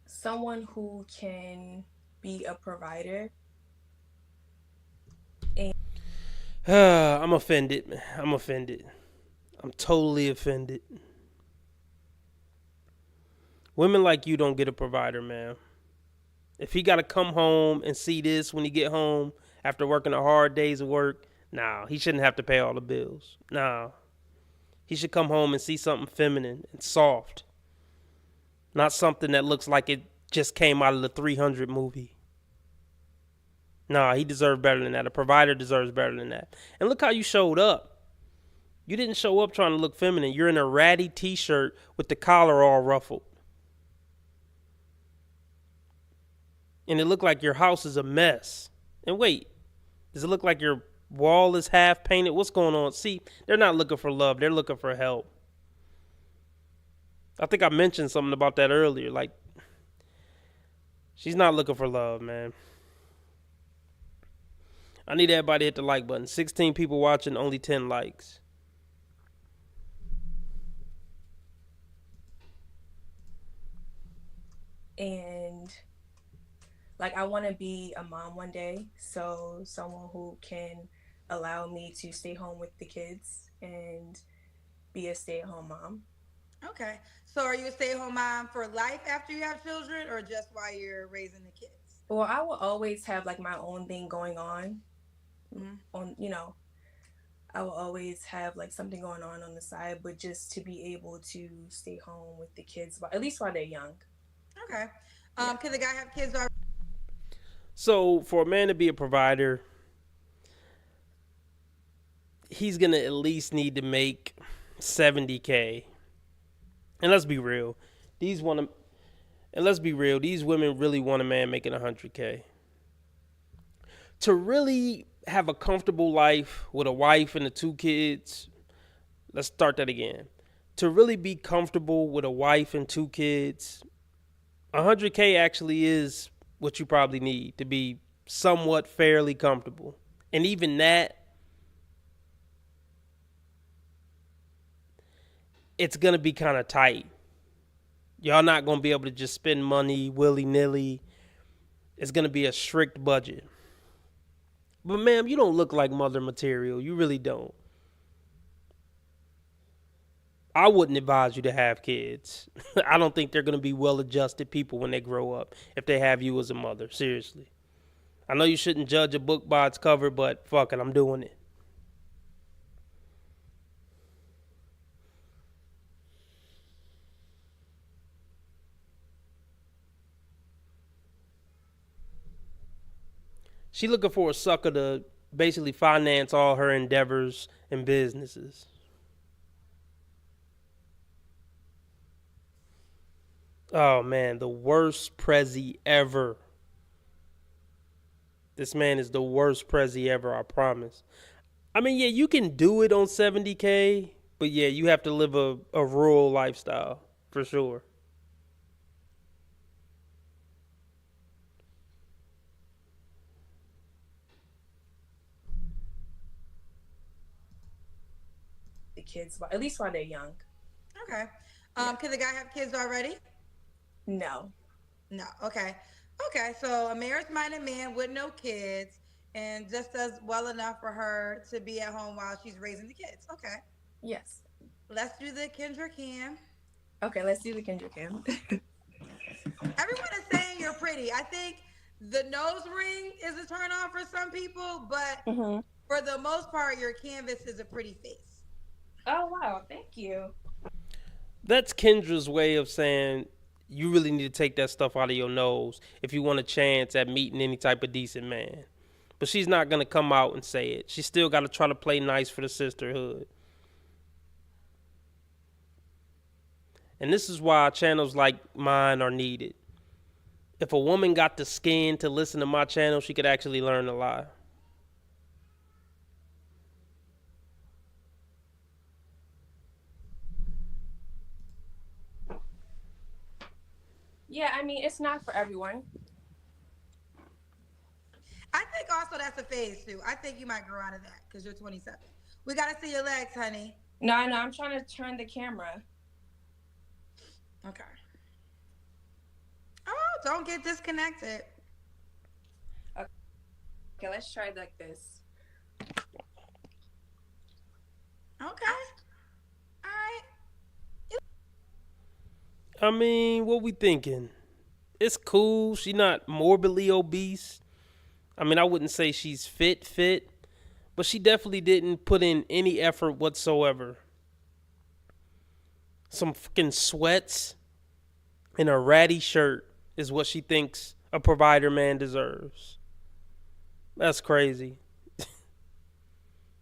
someone who can be a provider. I'm offended, man. I'm offended. I'm totally offended. Women like you don't get a provider, man. If he got to come home and see this when he get home after working a hard day's of work, nah, he shouldn't have to pay all the bills. Nah, he should come home and see something feminine and soft, not something that looks like it just came out of the 300 movie. Nah, he deserves better than that. A provider deserves better than that. And look how you showed up. You didn't show up trying to look feminine. You're in a ratty t-shirt with the collar all ruffled. And it looked like your house is a mess. And wait, does it look like your wall is half painted? What's going on? See, they're not looking for love. They're looking for help. I think I mentioned something about that earlier. Like, she's not looking for love, man. I need everybody to hit the like button. 16 people watching, only 10 likes. And like, I want to be a mom one day, so someone who can allow me to stay home with the kids and be a stay-at-home mom. Okay. So are you a stay-at-home mom for life after you have children, or just while you're raising the kids? Well, I will always have like my own thing going on. Mm-hmm. I will always have like something going on the side, but just to be able to stay home with the kids, at least while they're young. Okay. Yeah. Can the guy have kids already? So for a man to be a provider, he's going to at least need to make $70K. And let's be real. These women really want a man making $100K. To really have a comfortable life with a wife and the 2 kids, let's start that again. To really be comfortable with a wife and 2 kids, $100K actually is what you probably need to be somewhat fairly comfortable. And even that, it's going to be kind of tight. Y'all not going to be able to just spend money willy-nilly. It's going to be a strict budget. But ma'am, you don't look like mother material. You really don't. I wouldn't advise you to have kids. I don't think they're going to be well-adjusted people when they grow up if they have you as a mother. Seriously. I know you shouldn't judge a book by its cover, but fuck it, I'm doing it. She looking for a sucker to basically finance all her endeavors and businesses. Oh man, the worst prezi ever. This man is the worst prezi ever, I promise. I mean, yeah, you can do it on $70K, but yeah, you have to live a rural lifestyle for sure. The kids, at least while they're young. Okay. Can the guy have kids already? No. No. Okay. Okay. So a marriage-minded man with no kids and just does well enough for her to be at home while she's raising the kids. Okay. Yes. Let's do the Kendra Cam. Okay, let's do the Kendra Cam. Everyone is saying you're pretty. I think the nose ring is a turn on for some people, but for the most part, your canvas is a pretty face. Oh, wow. Thank you. That's Kendra's way of saying you really need to take that stuff out of your nose if you want a chance at meeting any type of decent man. But she's not going to come out and say it. She still got to try to play nice for the sisterhood. And this is why channels like mine are needed. If a woman got the skin to listen to my channel, she could actually learn a lot. Yeah, I mean, it's not for everyone. I think also that's a phase too. I think you might grow out of that because you're 27. We got to see your legs, honey. No, I'm trying to turn the camera. Okay. Oh, don't get disconnected. Okay, let's try like this. Okay. All right. I mean, what we thinking? It's cool. She not morbidly obese. I mean, I wouldn't say she's fit, but she definitely didn't put in any effort whatsoever. Some fucking sweats and a ratty shirt is what she thinks a provider man deserves. That's crazy.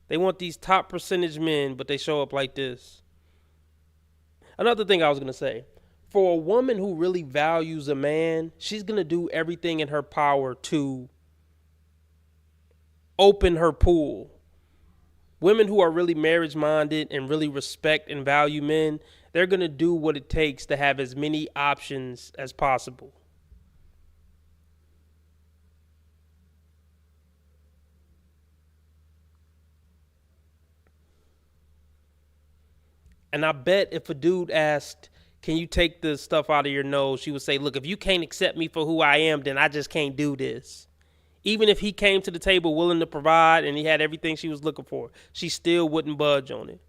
They want these top percentage men, but they show up like this. Another thing I was going to say, for a woman who really values a man, she's going to do everything in her power to open her pool. Women who are really marriage minded and really respect and value men, they're going to do what it takes to have as many options as possible. And I bet if a dude asked, can you take the stuff out of your nose? She would say, look, if you can't accept me for who I am, then I just can't do this. Even if he came to the table willing to provide and he had everything she was looking for, she still wouldn't budge on it.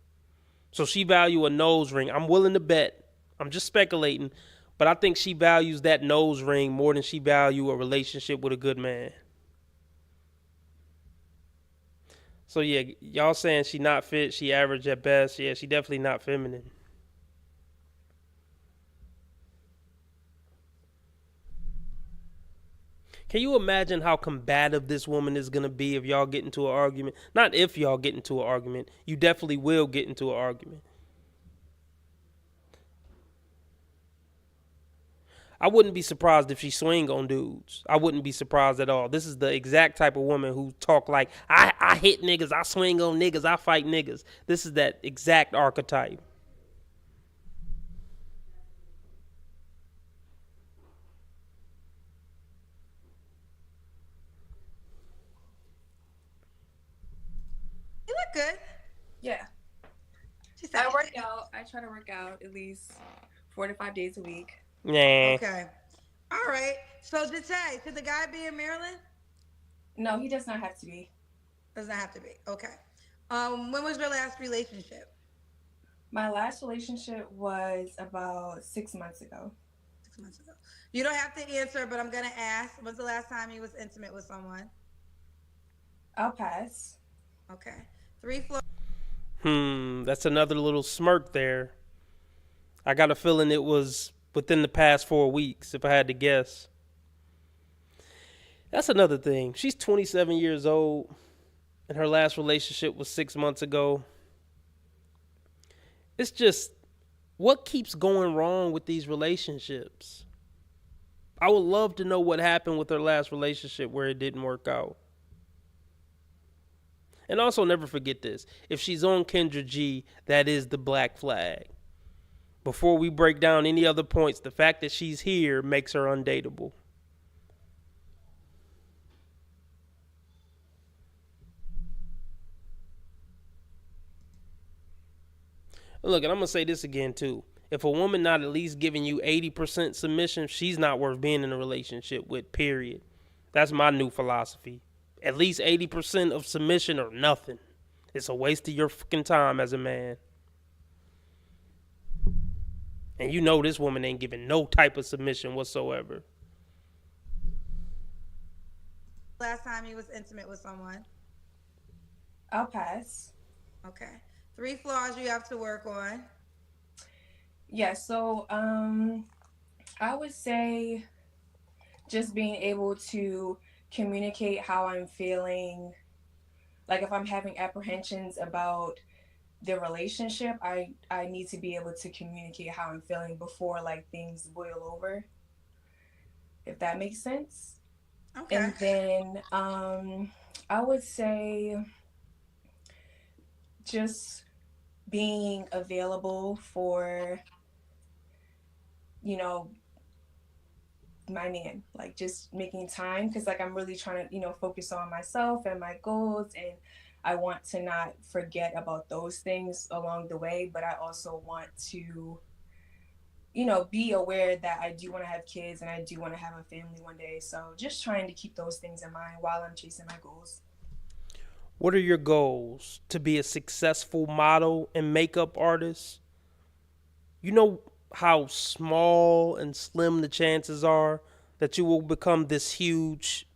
So she value a nose ring. I'm willing to bet. I'm just speculating, but I think she values that nose ring more than she value a relationship with a good man. So yeah, y'all saying she not fit, she average at best. Yeah, she definitely not feminine. Can you imagine how combative this woman is gonna be if y'all get into an argument? Not if y'all get into an argument. You definitely will get into an argument. I wouldn't be surprised if she swing on dudes. I wouldn't be surprised at all. This is the exact type of woman who talk like, I hit niggas, I swing on niggas, I fight niggas. This is that exact archetype. You look good. Yeah. She said, I work out. I try to work out at least 4 to 5 days a week. Nah. okay. All right. So, Jate, should the guy be in Maryland? No, he does not have to be. Doesn't have to be. Okay. When was your last relationship? My last relationship was about 6 months ago. 6 months ago. You don't have to answer, but I'm gonna ask. When's the last time you was intimate with someone? I'll pass. Okay. Three floors. That's another little smirk there. I got a feeling it was within the past 4 weeks, if I had to guess. That's another thing. She's 27 years old, and her last relationship was 6 months ago. It's just, what keeps going wrong with these relationships? I would love to know what happened with her last relationship where it didn't work out. And also, never forget this. If she's on Kendra G, that is the black flag. Before we break down any other points, the fact that she's here makes her undateable. Look, and I'm going to say this again, too. If a woman not at least giving you 80% submission, she's not worth being in a relationship with, period. That's my new philosophy. At least 80% of submission or nothing. It's a waste of your fucking time as a man. And you know this woman ain't giving no type of submission whatsoever. Last time you was intimate with someone? I'll pass. Okay. Three flaws you have to work on? Yeah, so I would say just being able to communicate how I'm feeling. Like if I'm having apprehensions about the relationship, I need to be able to communicate how I'm feeling before like things boil over. If that makes sense. Okay. And then I would say just being available for, you know, my man, like just making time, because like I'm really trying to, focus on myself and my goals, and I want to not forget about those things along the way, but I also want to, be aware that I do want to have kids and I do want to have a family one day. So just trying to keep those things in mind while I'm chasing my goals. What are your goals? To be a successful model and makeup artist? You know how small and slim the chances are that you will become this huge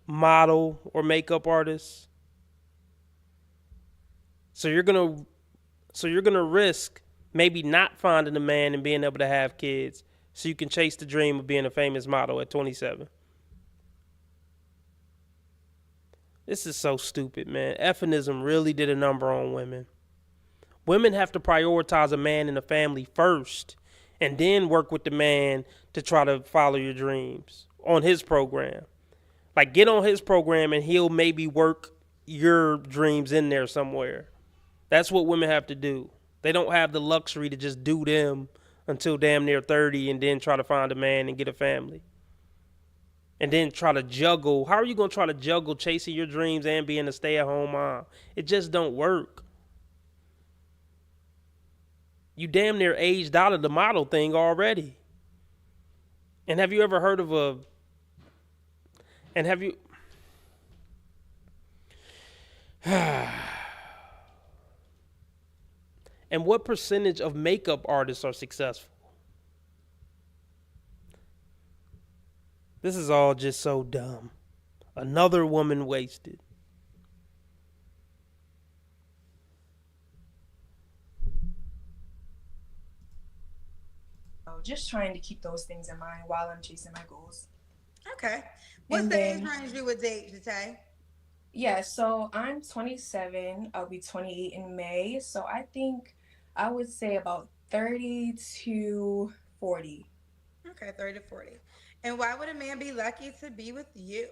model or makeup artist? So you're gonna risk maybe not finding a man and being able to have kids so you can chase the dream of being a famous model at 27. This is so stupid, man. Effinism really did a number on women. Women have to prioritize a man in a family first and then work with the man to try to follow your dreams on his program. Like, get on his program and he'll maybe work your dreams in there somewhere. That's what women have to do. They don't have the luxury to just do them until damn near 30 and then try to find a man and get a family. And then try to juggle. How are you going to try to juggle chasing your dreams and being a stay-at-home mom? It just don't work. You damn near aged out of the model thing already. And have you ever heard of a... And have you... And what percentage of makeup artists are successful? This is all just so dumb. Another woman wasted. So just trying to keep those things in mind while I'm chasing my goals. Okay. What's And the age then, range you would date, Jate? yeah, so I'm 27. I'll be 28 in May. So I think I would say about 30 to 40. Okay, 30 to 40. And why would a man be lucky to be with you?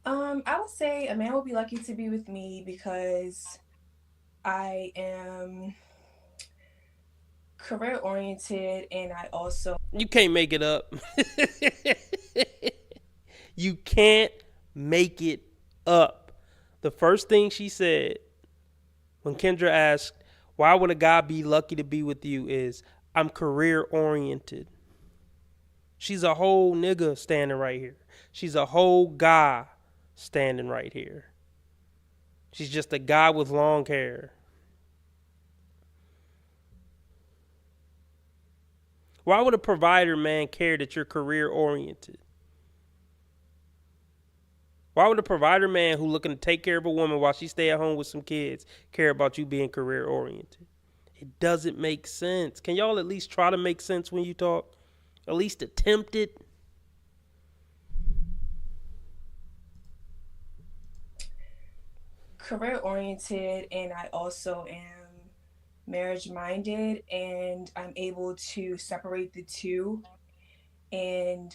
I would say a man will be lucky to be with me because I am career oriented and I also You can't make it up. You can't make it up. The first thing she said when Kendra asked, why would a guy be lucky to be with you, is, I'm career oriented. She's a whole nigga standing right here. She's a whole guy standing right here. She's just a guy with long hair. Why would a provider man care that you're career oriented? Why would a provider man who looking to take care of a woman while she stay at home with some kids care about you being career oriented? It doesn't make sense. Can y'all at least try to make sense when you talk? At least attempt it. career oriented and I also am marriage minded and I'm able to separate the two. And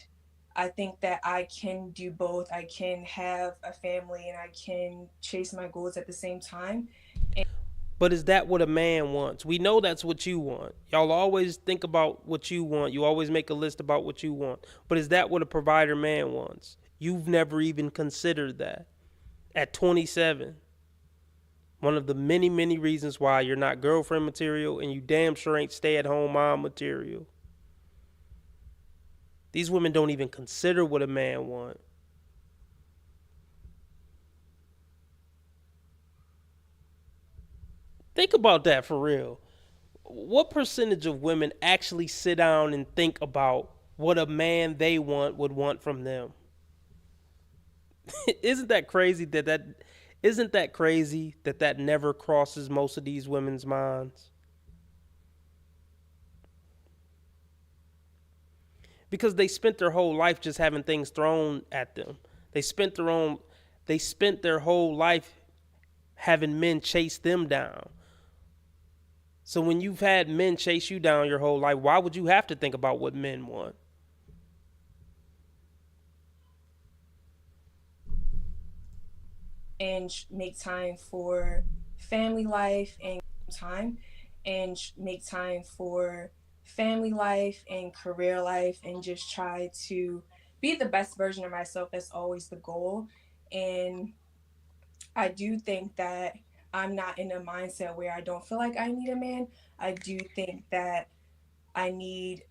I think that I can do both. I can have a family and I can chase my goals at the same time. But is that what a man wants? We know that's what you want. Y'all always think about what you want. You always make a list about what you want. But is that what a provider man wants? You've never even considered that. At 27. One of the many, many reasons why you're not girlfriend material and you damn sure ain't stay-at-home mom material. These women don't even consider what a man wants. Think about that for real. What percentage of women actually sit down and think about what a man they want would want from them? Isn't that crazy that never crosses most of these women's minds? Because they spent their whole life just having things thrown at them. They spent their whole life having men chase them down. So when you've had men chase you down your whole life, why would you have to think about what men want? And make time for family life and time and make time for family life and career life and just try to be the best version of myself. That's always the goal. And I do think that I'm not in a mindset where I don't feel like I need a man. I do think that I need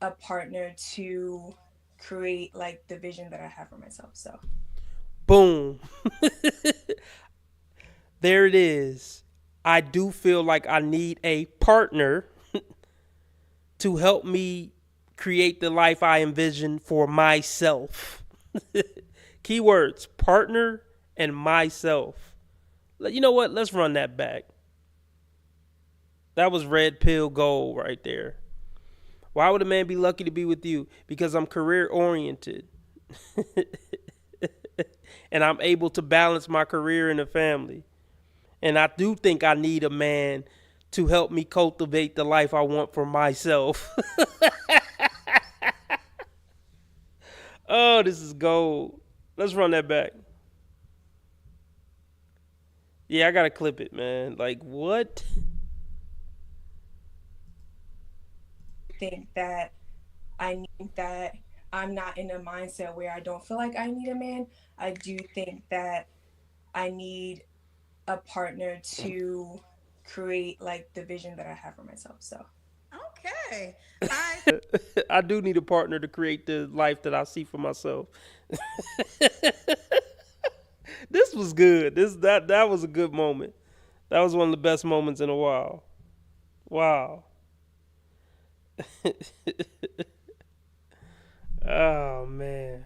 a partner to create like the vision that I have for myself. So Boom. There it is. I do feel like I need a partner to help me create the life I envision for myself. Keywords, partner and myself. You know what? Let's run that back. That was red pill gold right there. Why would a man be lucky to be with you? Because I'm career oriented. And I'm able to balance my career and the family. And I do think I need a man to help me cultivate the life I want for myself. Oh, this is gold. Let's run that back. Yeah, I gotta clip it, man. Like, what? I think that I'm not in a mindset where I don't feel like I need a man. I do think that I need a partner to create like the vision that I have for myself. So Okay. I do need a partner to create the life that I see for myself. This was good. That was a good moment. That was one of the best moments in a while. Wow. Oh man.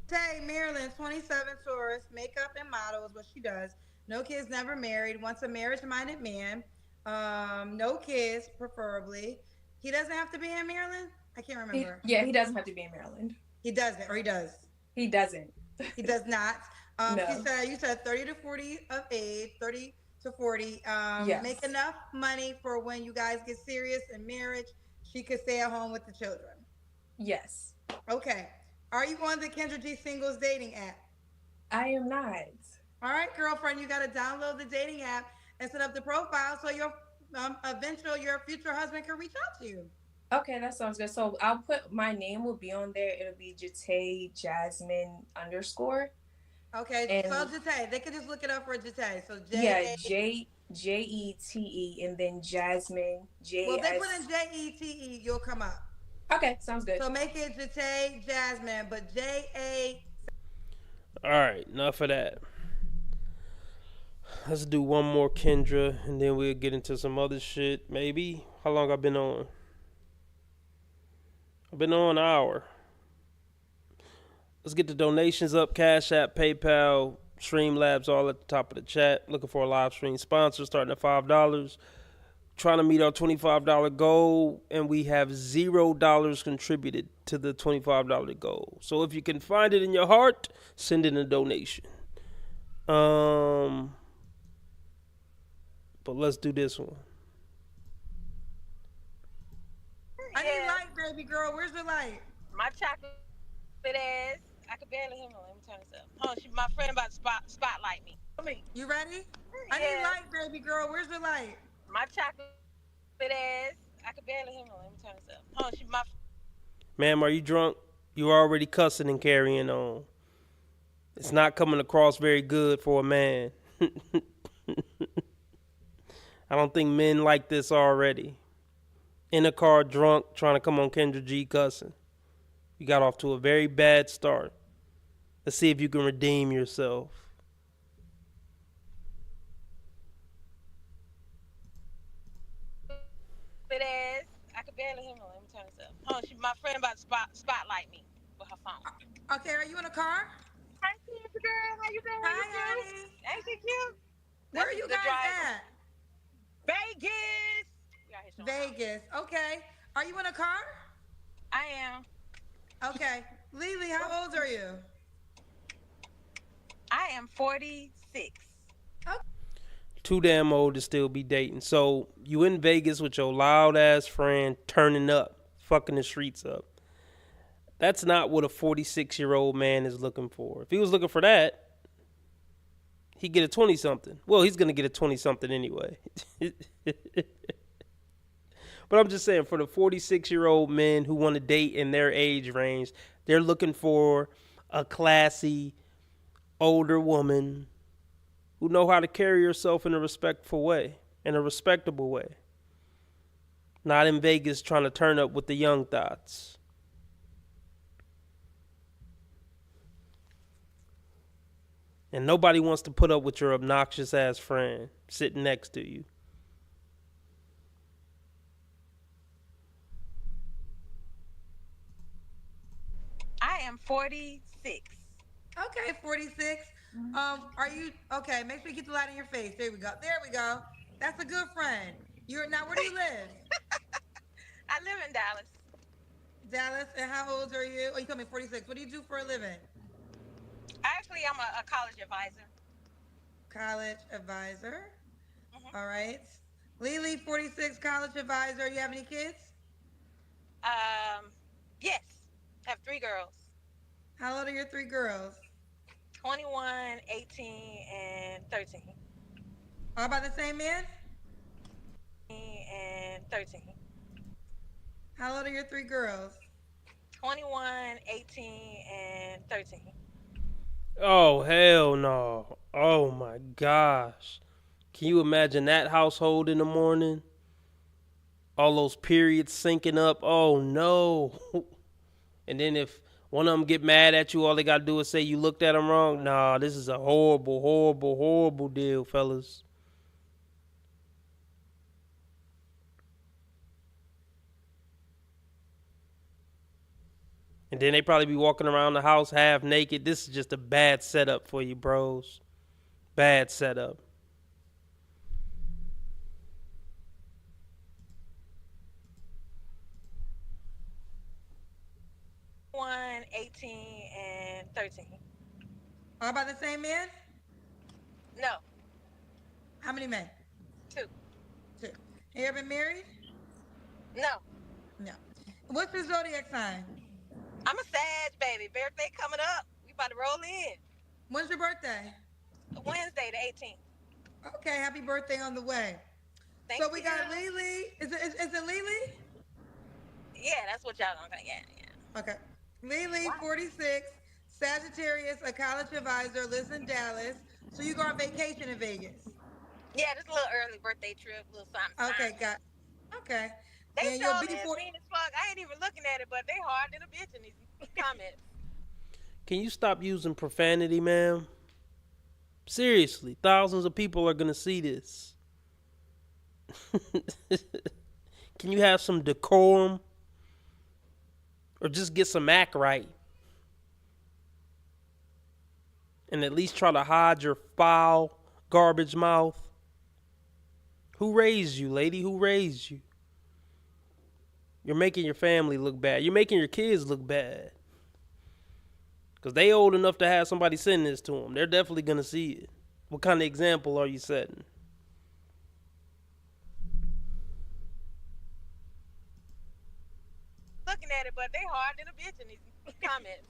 Tay, Maryland, 27, Taurus, makeup and model is what she does. No kids, never married. Wants a marriage-minded man. No kids, preferably. He doesn't have to be in Maryland. I can't remember. Yeah, he doesn't have to be in Maryland. He doesn't, or he does. He doesn't. He does not. No. You said 30 to 40 of age, 30 to 40. Yes. Make enough money for when you guys get serious in marriage. She could stay at home with the children. Yes. Okay. Are you on the Kendra G Singles dating app? I am not. All right, girlfriend, you got to download the dating app and set up the profile so your future husband can reach out to you. Okay, that sounds good. So I'll put my name will be on there. It'll be Jate Jasmine _ Okay, so Jate, they can just look it up for Jate. So Jete and then Jasmine J. Well, if they put in Jete, you'll come up. Okay, sounds good. So make it Jate Jasmine, but JA. All right, enough of that. Let's do one more Kendra, and then we'll get into some other shit. Maybe. How long I been on? I've been on an hour. Let's get the donations up. Cash App, PayPal, Streamlabs, all at the top of the chat. Looking for a live stream sponsor starting at $5. Trying to meet our $25 goal, and we have $0 contributed to the $25 goal. So if you can find it in your heart, send in a donation. But let's do this one. I need light, baby girl. Where's the light? My chocolate ass. I can barely hear me. Let me turn this up. Oh, my friend about to spotlight me. You ready? I need light, baby girl. Where's the light? My chocolate ass. I can barely hear me. Let me turn this up. Oh, Ma'am, are you drunk? You already cussing and carrying on. It's not coming across very good for a man. I don't think men like this already. In a car drunk, trying to come on Kendra G cussing. You got off to a very bad start. Let's see if you can redeem yourself. ass. I can barely hear me. Let me turn this up. Oh, my friend about to spotlight me with her phone. Okay, are you in a car? Hi, Kendra girl. How you doing? Hi, honey. Ain't it cute? Where are you guys at? Vegas. Vegas. Okay. Are you in a car? I am. Okay. Lily, how old are you? I am 46. Okay. Too damn old to still be dating. So you in Vegas with your loud ass friend turning up, fucking the streets up. That's not what a 46-year-old man is looking for. If he was looking for that, he'd get a 20-something. Well, he's going to get a 20-something anyway. But I'm just saying, for the 46-year-old men who want to date in their age range, they're looking for a classy, older woman who know how to carry herself in a respectful way, in a respectable way. Not in Vegas trying to turn up with the young thoughts. And nobody wants to put up with your obnoxious ass friend sitting next to you. I am 46. Okay, 46. Are you okay? Make sure you get the light in your face. There we go. There we go. That's a good friend. You're now. Where do you live? I live in Dallas. Dallas. And how old are you? Oh, you told me 46. What do you do for a living? Actually, I'm a college advisor. College advisor. Mhm. All right. Lily, 46, college advisor. You have any kids? Yes. Have 3 girls. How old are your 3 girls? 21, 18, and 13. All by the same man? And 13. How old are your 3 girls? 21, 18, and 13. Oh, hell no. Oh, my gosh. Can you imagine that household in the morning? All those periods syncing up. Oh, no. And then if one of them get mad at you, all they got to do is say you looked at them wrong. Nah, this is a horrible, horrible, horrible deal, fellas. And then they probably be walking around the house half naked. This is just a bad setup for you, bros. Bad setup. 21, 18, and 13. All by the same man? No, How many men? 2. 2. Have you ever been married? No. No. What's your zodiac sign? I'm a Sag, baby. Birthday coming up. We about to roll in. When's your birthday? Wednesday, the 18th. Okay, happy birthday on the way. Thank So we you. got Lily. Is it Lily? Yeah, that's what y'all gonna get. Yeah. Okay. Lily, Wow. 46, Sagittarius, a college advisor, lives in Dallas. So you go on vacation in Vegas. Yeah, just a little early birthday trip, little something. Okay, got. Okay. They And you're showed a it B4. mean as fuck. I ain't even looking at it, but they hard than a bitch in these comments. Can you stop using profanity, ma'am? Seriously, thousands of people are going to see this. Can you have some decorum? Or just get some act right? And at least try to hide your foul, garbage mouth. Who raised you, lady? Who raised you? You're making your family look bad. You're making your kids look bad. Because they old enough to have somebody send this to them. They're definitely going to see it. What kind of example are you setting? Looking at it, but they hard than a bitch in these comments.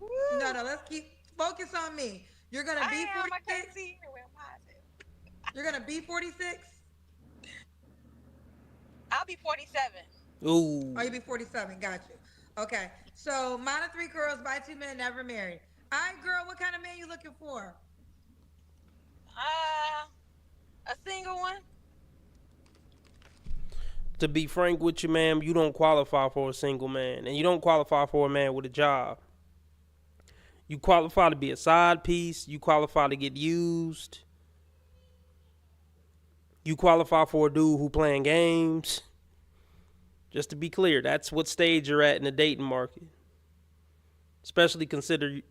No, let's keep focus on me. You're gonna be I 46. can't see where my eyes at. You're gonna be 46. I'll be 47. Ooh. Oh, you be 47. Got you. Okay. So mine are 3 girls by 2 men, never married. All right, girl. What kind of man you looking for? A single one. To be frank with you, ma'am, you don't qualify for a single man. And you don't qualify for a man with a job. You qualify to be a side piece. You qualify to get used. You qualify for a dude who playing games. Just to be clear, that's what stage you're at in the dating market. Especially considering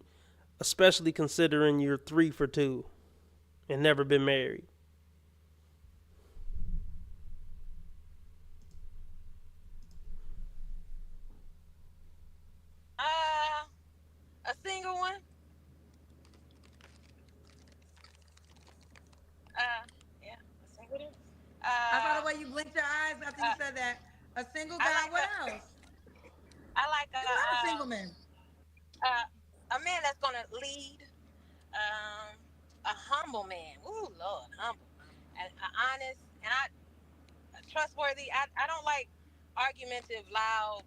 you're 3 for 2 and never been married. A single one. Yeah, a single one. I saw the way you blinked your eyes after you said that. A single guy. like What a- else? I like There's a lot of single men. a man that's gonna lead. A humble man. Ooh, Lord, humble. And honest and trustworthy. I don't like argumentative, loud,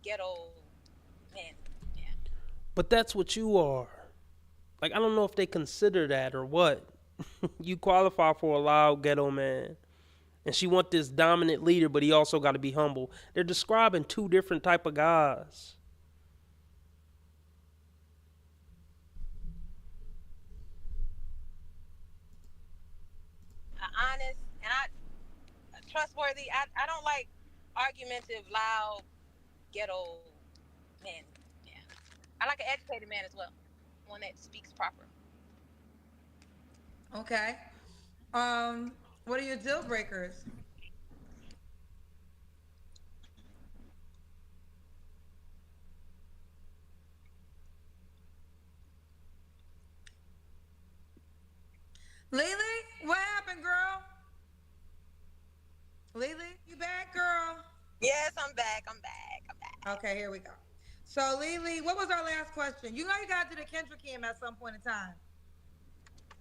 ghetto men. Yeah. But that's what you are. Like, I don't know if they consider that or what. You qualify for a loud ghetto man. And she want this dominant leader, but he also got to be humble. They're describing two different type of guys. Honest and trustworthy. I don't like argumentative, loud, ghetto men. Yeah, I like an educated man as well, one that speaks proper. Okay. What are your deal breakers? Lily, what happened, girl? Lily, you back, girl? Yes, I'm back. I'm back. I'm back. Okay, here we go. So, Lily, what was our last question? You know you got to do the Kendrick hymn at some point in time.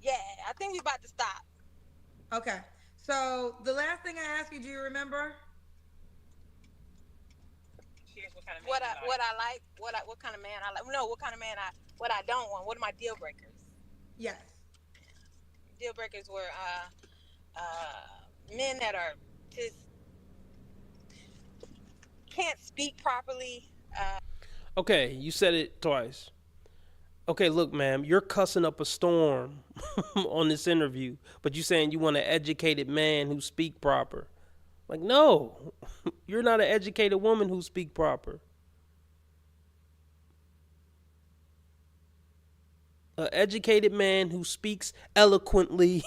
Yeah, I think we about to stop. Okay. So, the last thing I asked you, do you remember? What I like, what kind of man I like. No, what kind of man what I don't want. What are my deal breakers? Yes. Deal breakers were men that are just can't speak properly. Okay, you said it twice. Okay, look, ma'am, you're cussing up a storm on this interview, but you saying you want an educated man who speak proper. Like, no, you're not an educated woman who speak proper. An educated man who speaks eloquently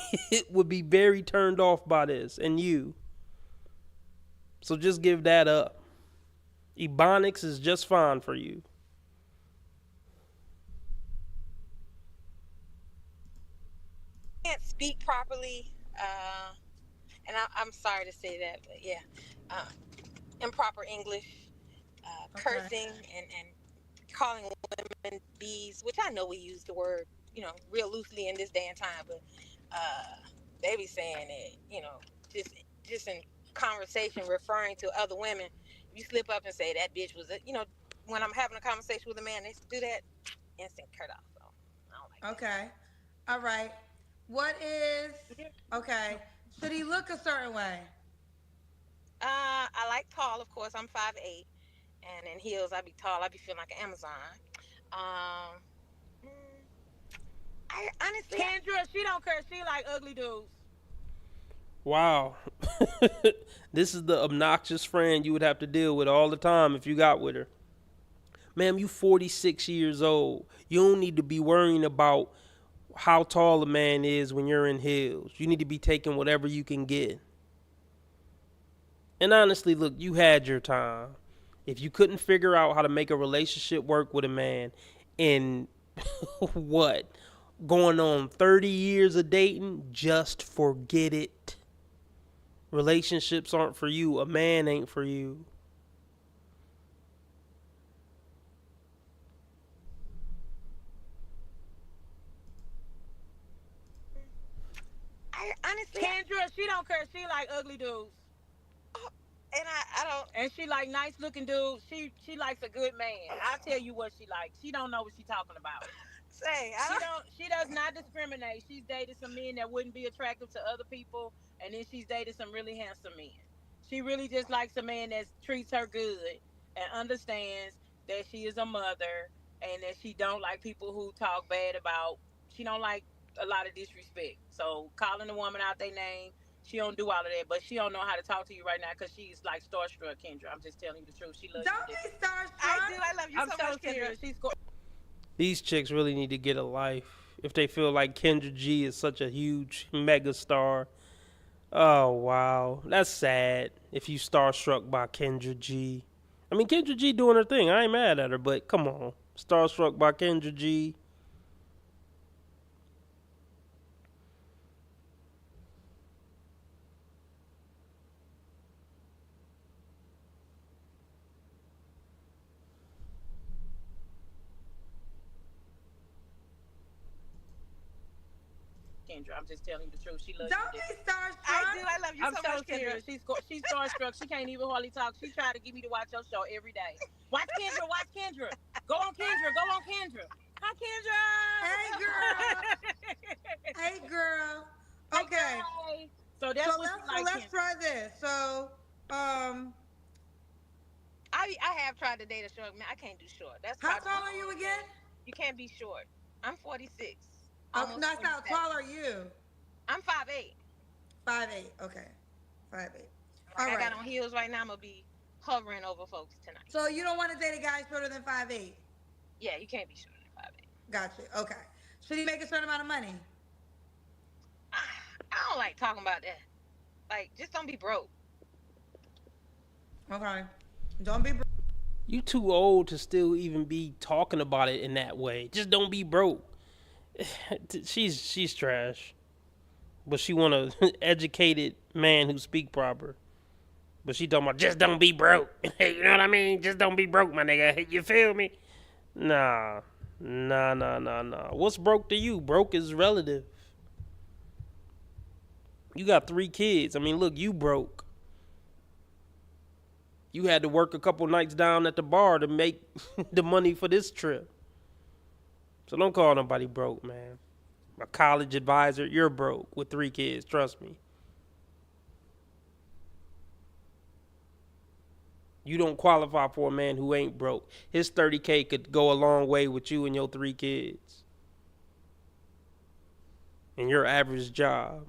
would be very turned off by this, and you. So just give that up. Ebonics is just fine for you. Can't speak properly, and I'm sorry to say that, but yeah, improper English, cursing, and calling women bees, which I know we use the word, real loosely in this day and time, but they be saying it, just in conversation, referring to other women. You slip up and say that bitch was, when I'm having a conversation with a man, they do that, instant cut off. So I don't like that. Okay. All right. Okay. Should he look a certain way? I like tall, of course. I'm 5'8", and in heels, I be tall. I be feeling like an Amazon. I honestly, Kendra, she don't care. She like ugly dudes. Wow. This is the obnoxious friend you would have to deal with all the time if you got with her. Ma'am, you 46 years old. You don't need to be worrying about how tall a man is when you're in heels. You need to be taking whatever you can get. And honestly, look, you had your time. If you couldn't figure out how to make a relationship work with a man in what? Going on 30 years of dating, just forget it. Relationships aren't for you. A man ain't for you. I honestly, Kendra, she don't care. She like ugly dudes. and I don't. And she like nice looking dudes. She likes a good man. I'll tell you what she likes. She don't know what she's talking about. Say, She does not discriminate. She's dated some men that wouldn't be attractive to other people, and then she's dated some really handsome men. She really just likes a man that treats her good and understands that she is a mother and that she don't like people who talk bad about. She don't like a lot of disrespect. So calling a woman out their name, she don't do all of that. But she don't know how to talk to you right now because she's like starstruck, Kendra. I'm just telling you the truth. She loves Don't you. be starstruck. I do. I love you I'm so so much, Kendra. serious. These chicks really need to get a life if they feel like Kendra G is such a huge mega star. Oh, wow. That's sad if you starstruck by Kendra G. I mean, Kendra G doing her thing. I ain't mad at her, but come on. Starstruck by Kendra G. Kendra. I'm just telling you the truth. She loves Don't you. be starstruck. I do. I love you I'm so so much, Kendra. serious. She's starstruck. She can't even hardly talk. She tried to get me to watch your show every day. Watch Kendra. Watch Kendra. Go on Kendra. Go on Kendra. Hi, Kendra. Hey, girl. Hey, girl. Okay. Hi, So So that's what you like, let's Kendra. try this. So, um, I have tried to date a short man. I can't do short. That's how probably tall the are you only again? thing. You can't be short. I'm 46, Oh, almost no, how 47. tall are you? I'm 5'8". 5'8". Okay, 5'8". Like All I right. got on heels right now. I'm gonna be hovering over folks tonight. So you don't want to date a guy shorter than 5'8". Yeah, you can't be shorter than 5'8". Gotcha. Okay. Should he make a certain amount of money? I don't like talking about that. Like, just don't be broke. Okay. Don't be. You too old to still even be talking about it in that way. Just don't be broke. She's trash. But she want a educated man who speak proper. But she talking about just don't be broke. You know what I mean? Just don't be broke, my nigga. You feel me? Nah. Nah. What's broke to you? Broke is relative. You got 3 kids. I mean, look, you broke. You had to work a couple nights down at the bar to make the money for this trip. So don't call nobody broke, man. My college advisor, you're broke with 3 kids. Trust me. You don't qualify for a man who ain't broke. His 30K could go a long way with you and your 3 kids. And your average job.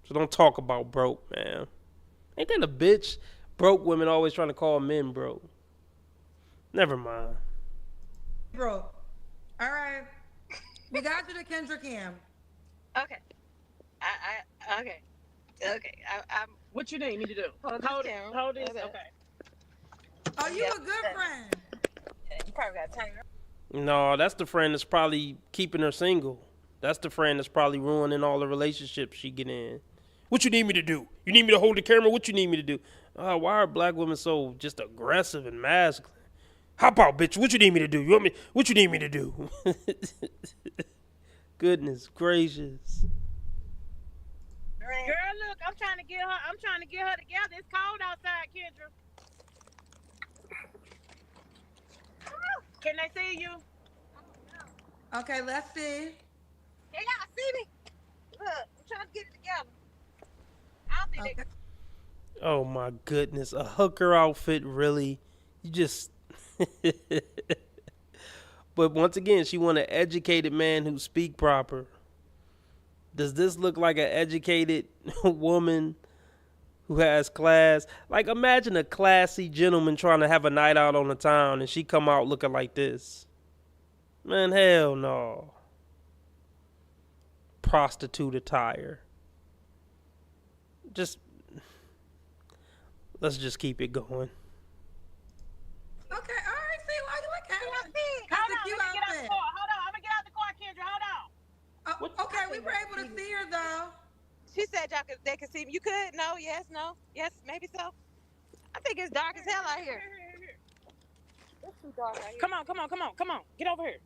So don't talk about broke, man. Ain't that a bitch? Broke women always trying to call men broke. Never mind. Broke. All right. We got you to Kendra Cam. Okay. Okay. I'm. What you need me to do? Hold this camera. Hold this. Okay. Okay. Oh, you a good friend. You probably got time. No, that's the friend that's probably keeping her single. That's the friend that's probably ruining all the relationships she get in. What you need me to do? You need me to hold the camera? What you need me to do? Why are black women so just aggressive and masculine? Hop out, bitch. What you need me to do? What you need me to do? Goodness gracious. Girl, look, I'm trying to get her together. It's cold outside, Kendra. Can they see you? Okay, let's see. Can y'all see me? Look, I'm trying to get it together. I don't think Okay. Oh my goodness. A hooker outfit, really? You just But once again, she want an educated man who speak proper. Does this look like an educated woman who has class? Like, imagine a classy gentleman trying to have a night out on the town and she come out looking like this. Man, hell no. Prostitute attire. Let's just keep it going. Okay, all right. See, why you look at Hold it? on, That's a let cute me get out the outfit. car. Hold on, I'm gonna get out the car, Kendra. Hold on. Oh, okay, we were able to see her though. she said they could see me. You could? No, yes, no, yes, maybe so. I think it's dark as hell out here. It's too dark out here. Come on. Get over here.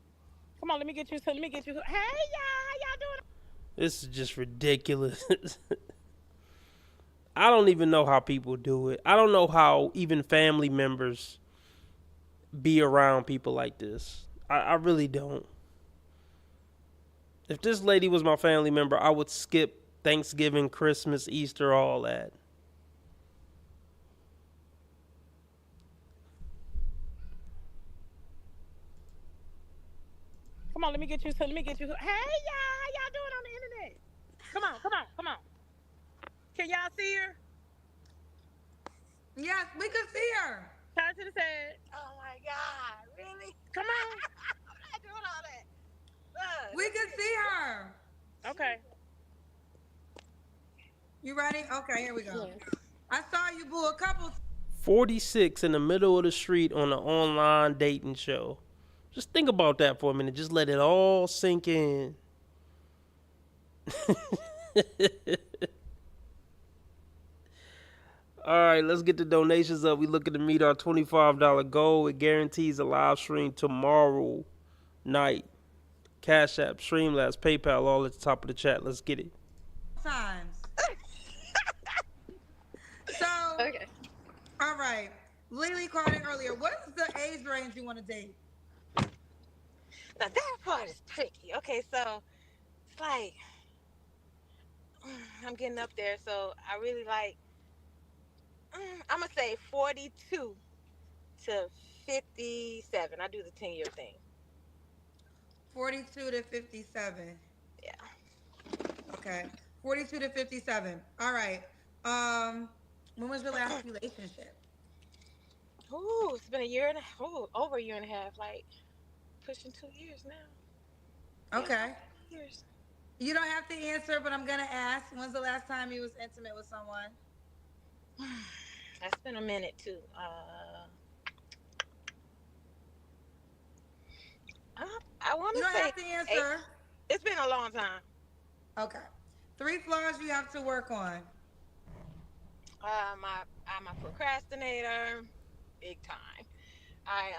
Come on, let me get you. Hey, y'all, how y'all doing? This is just ridiculous. I don't even know how people do it. I don't know how even family members be around people like this. I really don't. If this lady was my family member, I would skip Thanksgiving, Christmas, Easter, all that. Come on, let me get you. Hey, y'all, how y'all doing on the internet? Come on. Can y'all see her? Yes, we could see her. Turn to the side. Oh my God, really? Come on. I'm not doing all that. Look. We could see her. Okay. You ready? Okay, here we go. I saw you boo a couple. 46 in the middle of the street on an online dating show. Just think about that for a minute. Just let it all sink in. All right, let's get the donations up. We looking to meet our $25 goal. It guarantees a live stream tomorrow night. Cash App, Streamlabs, PayPal, all at the top of the chat. Let's get it. Times. So, Okay. all right. Lily called in earlier. What is the age range you want to date? Now that part is tricky. Okay, so it's like I'm getting up there, so I really like. I'm gonna say 42 to 57. I do the 10-year thing. 42 to 57. Yeah. Okay. 42 to 57. All right. When was your last relationship? Ooh, it's been a year and over a year and a half, like pushing 2 years now. Yeah, Okay. 2 years. You don't have to answer, but I'm gonna ask. When's the last time you was intimate with someone? That's been a minute too. I want You to don't say have to 8. answer. It's been a long time. Okay. 3 flaws you have to work on. I'm a procrastinator, big time. I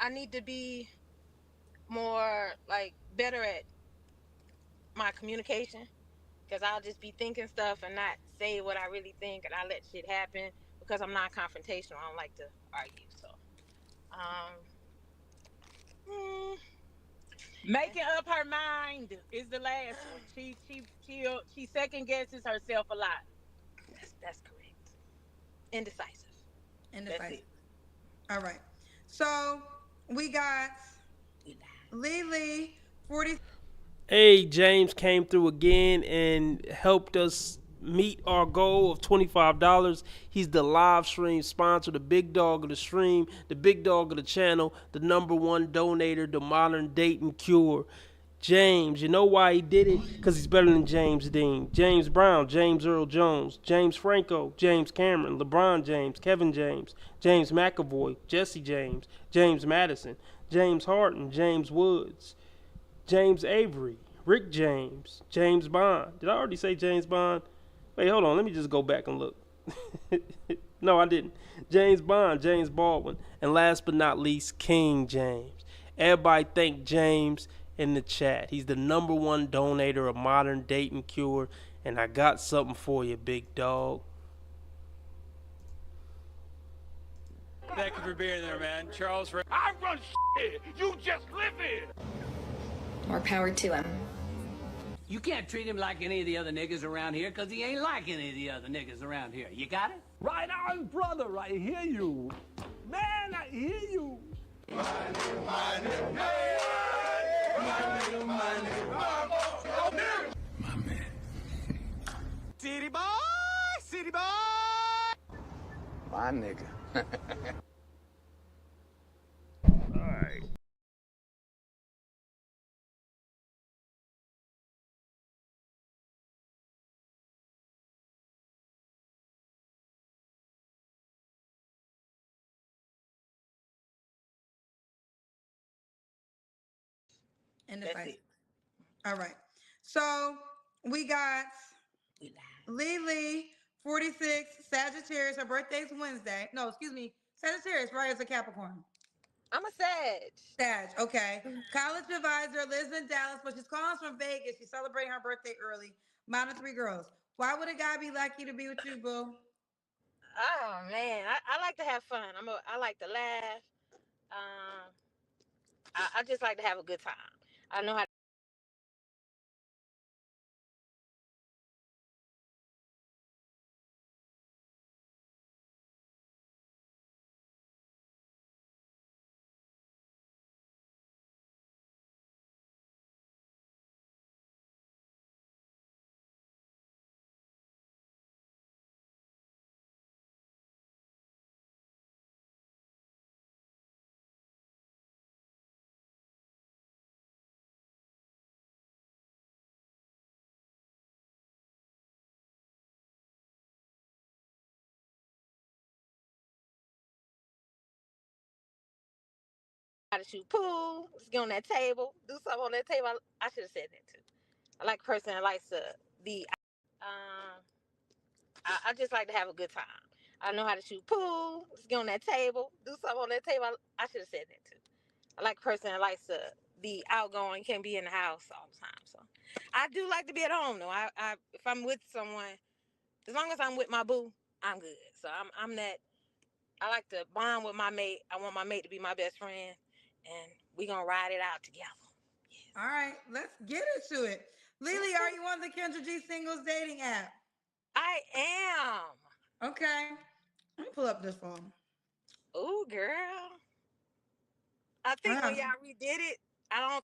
I need to be more like better at my communication, because I'll just be thinking stuff and not say what I really think, and I let shit happen because I'm not confrontational. I don't like to argue. So, um, mm, Making up her mind is the last one. She second guesses herself a lot. that's correct. Indecisive. That's Indecisive. it. All right. So we got Lily 40. Hey, James came through again and helped us meet our goal of $25. He's the live stream sponsor, the big dog of the stream, the big dog of the channel, the #1 donator, the modern dating cure. James, you know why he did it? Because he's better than James Dean, James Brown, James Earl Jones, James Franco, James Cameron, LeBron James, Kevin James, James McAvoy, Jesse James, James Madison, James Harden, James Woods, James Avery, Rick James, James Bond. Did I already say James Bond? Wait, hold on. Let me just go back and look. No, I didn't. James Bond, James Baldwin, and last but not least, King James. Everybody thank James in the chat. He's the #1 donator of modern dating cure, and I got something for you, big dog. Thank you for being there, man. Charles. I run shit. You just live here. More power to him. You can't treat him like any of the other niggas around here, because he ain't like any of the other niggas around here. You got it? Right on, brother. I hear you. Man, I hear you. My man. City boy, city boy. My nigga. Indecisive. it. All right. So we got Lily 46, Sagittarius. Her birthday's Wednesday. No, excuse me. Sagittarius, right? As a Capricorn. I'm a Sag. Sag, okay. College advisor, lives in Dallas, but she's calling us from Vegas. She's celebrating her birthday early. Mom of 3 girls. Why would a guy be lucky to be with you, boo? Oh man, I like to have fun. I like to laugh. Um, I just like to have a good time. I know how. How to shoot pool, let's get on that table, do something on that table. I should have said that too. I like a person that likes to be. Um, I just like to have a good time. I know how to shoot pool. Let's get on that table, do something on that table. I should have said that too. I like a person that likes to be outgoing, can't be in the house all the time. So I do like to be at home though. I if I'm with someone, as long as I'm with my boo, I'm good. So I'm that. I like to bond with my mate. I want my mate to be my best friend, and we gonna ride it out together. Yes. All right, let's get into it. Lily, are you on the Kendra G singles dating app? I am. Okay. Let me pull up this phone. Ooh, girl. I think when y'all redid it, I don't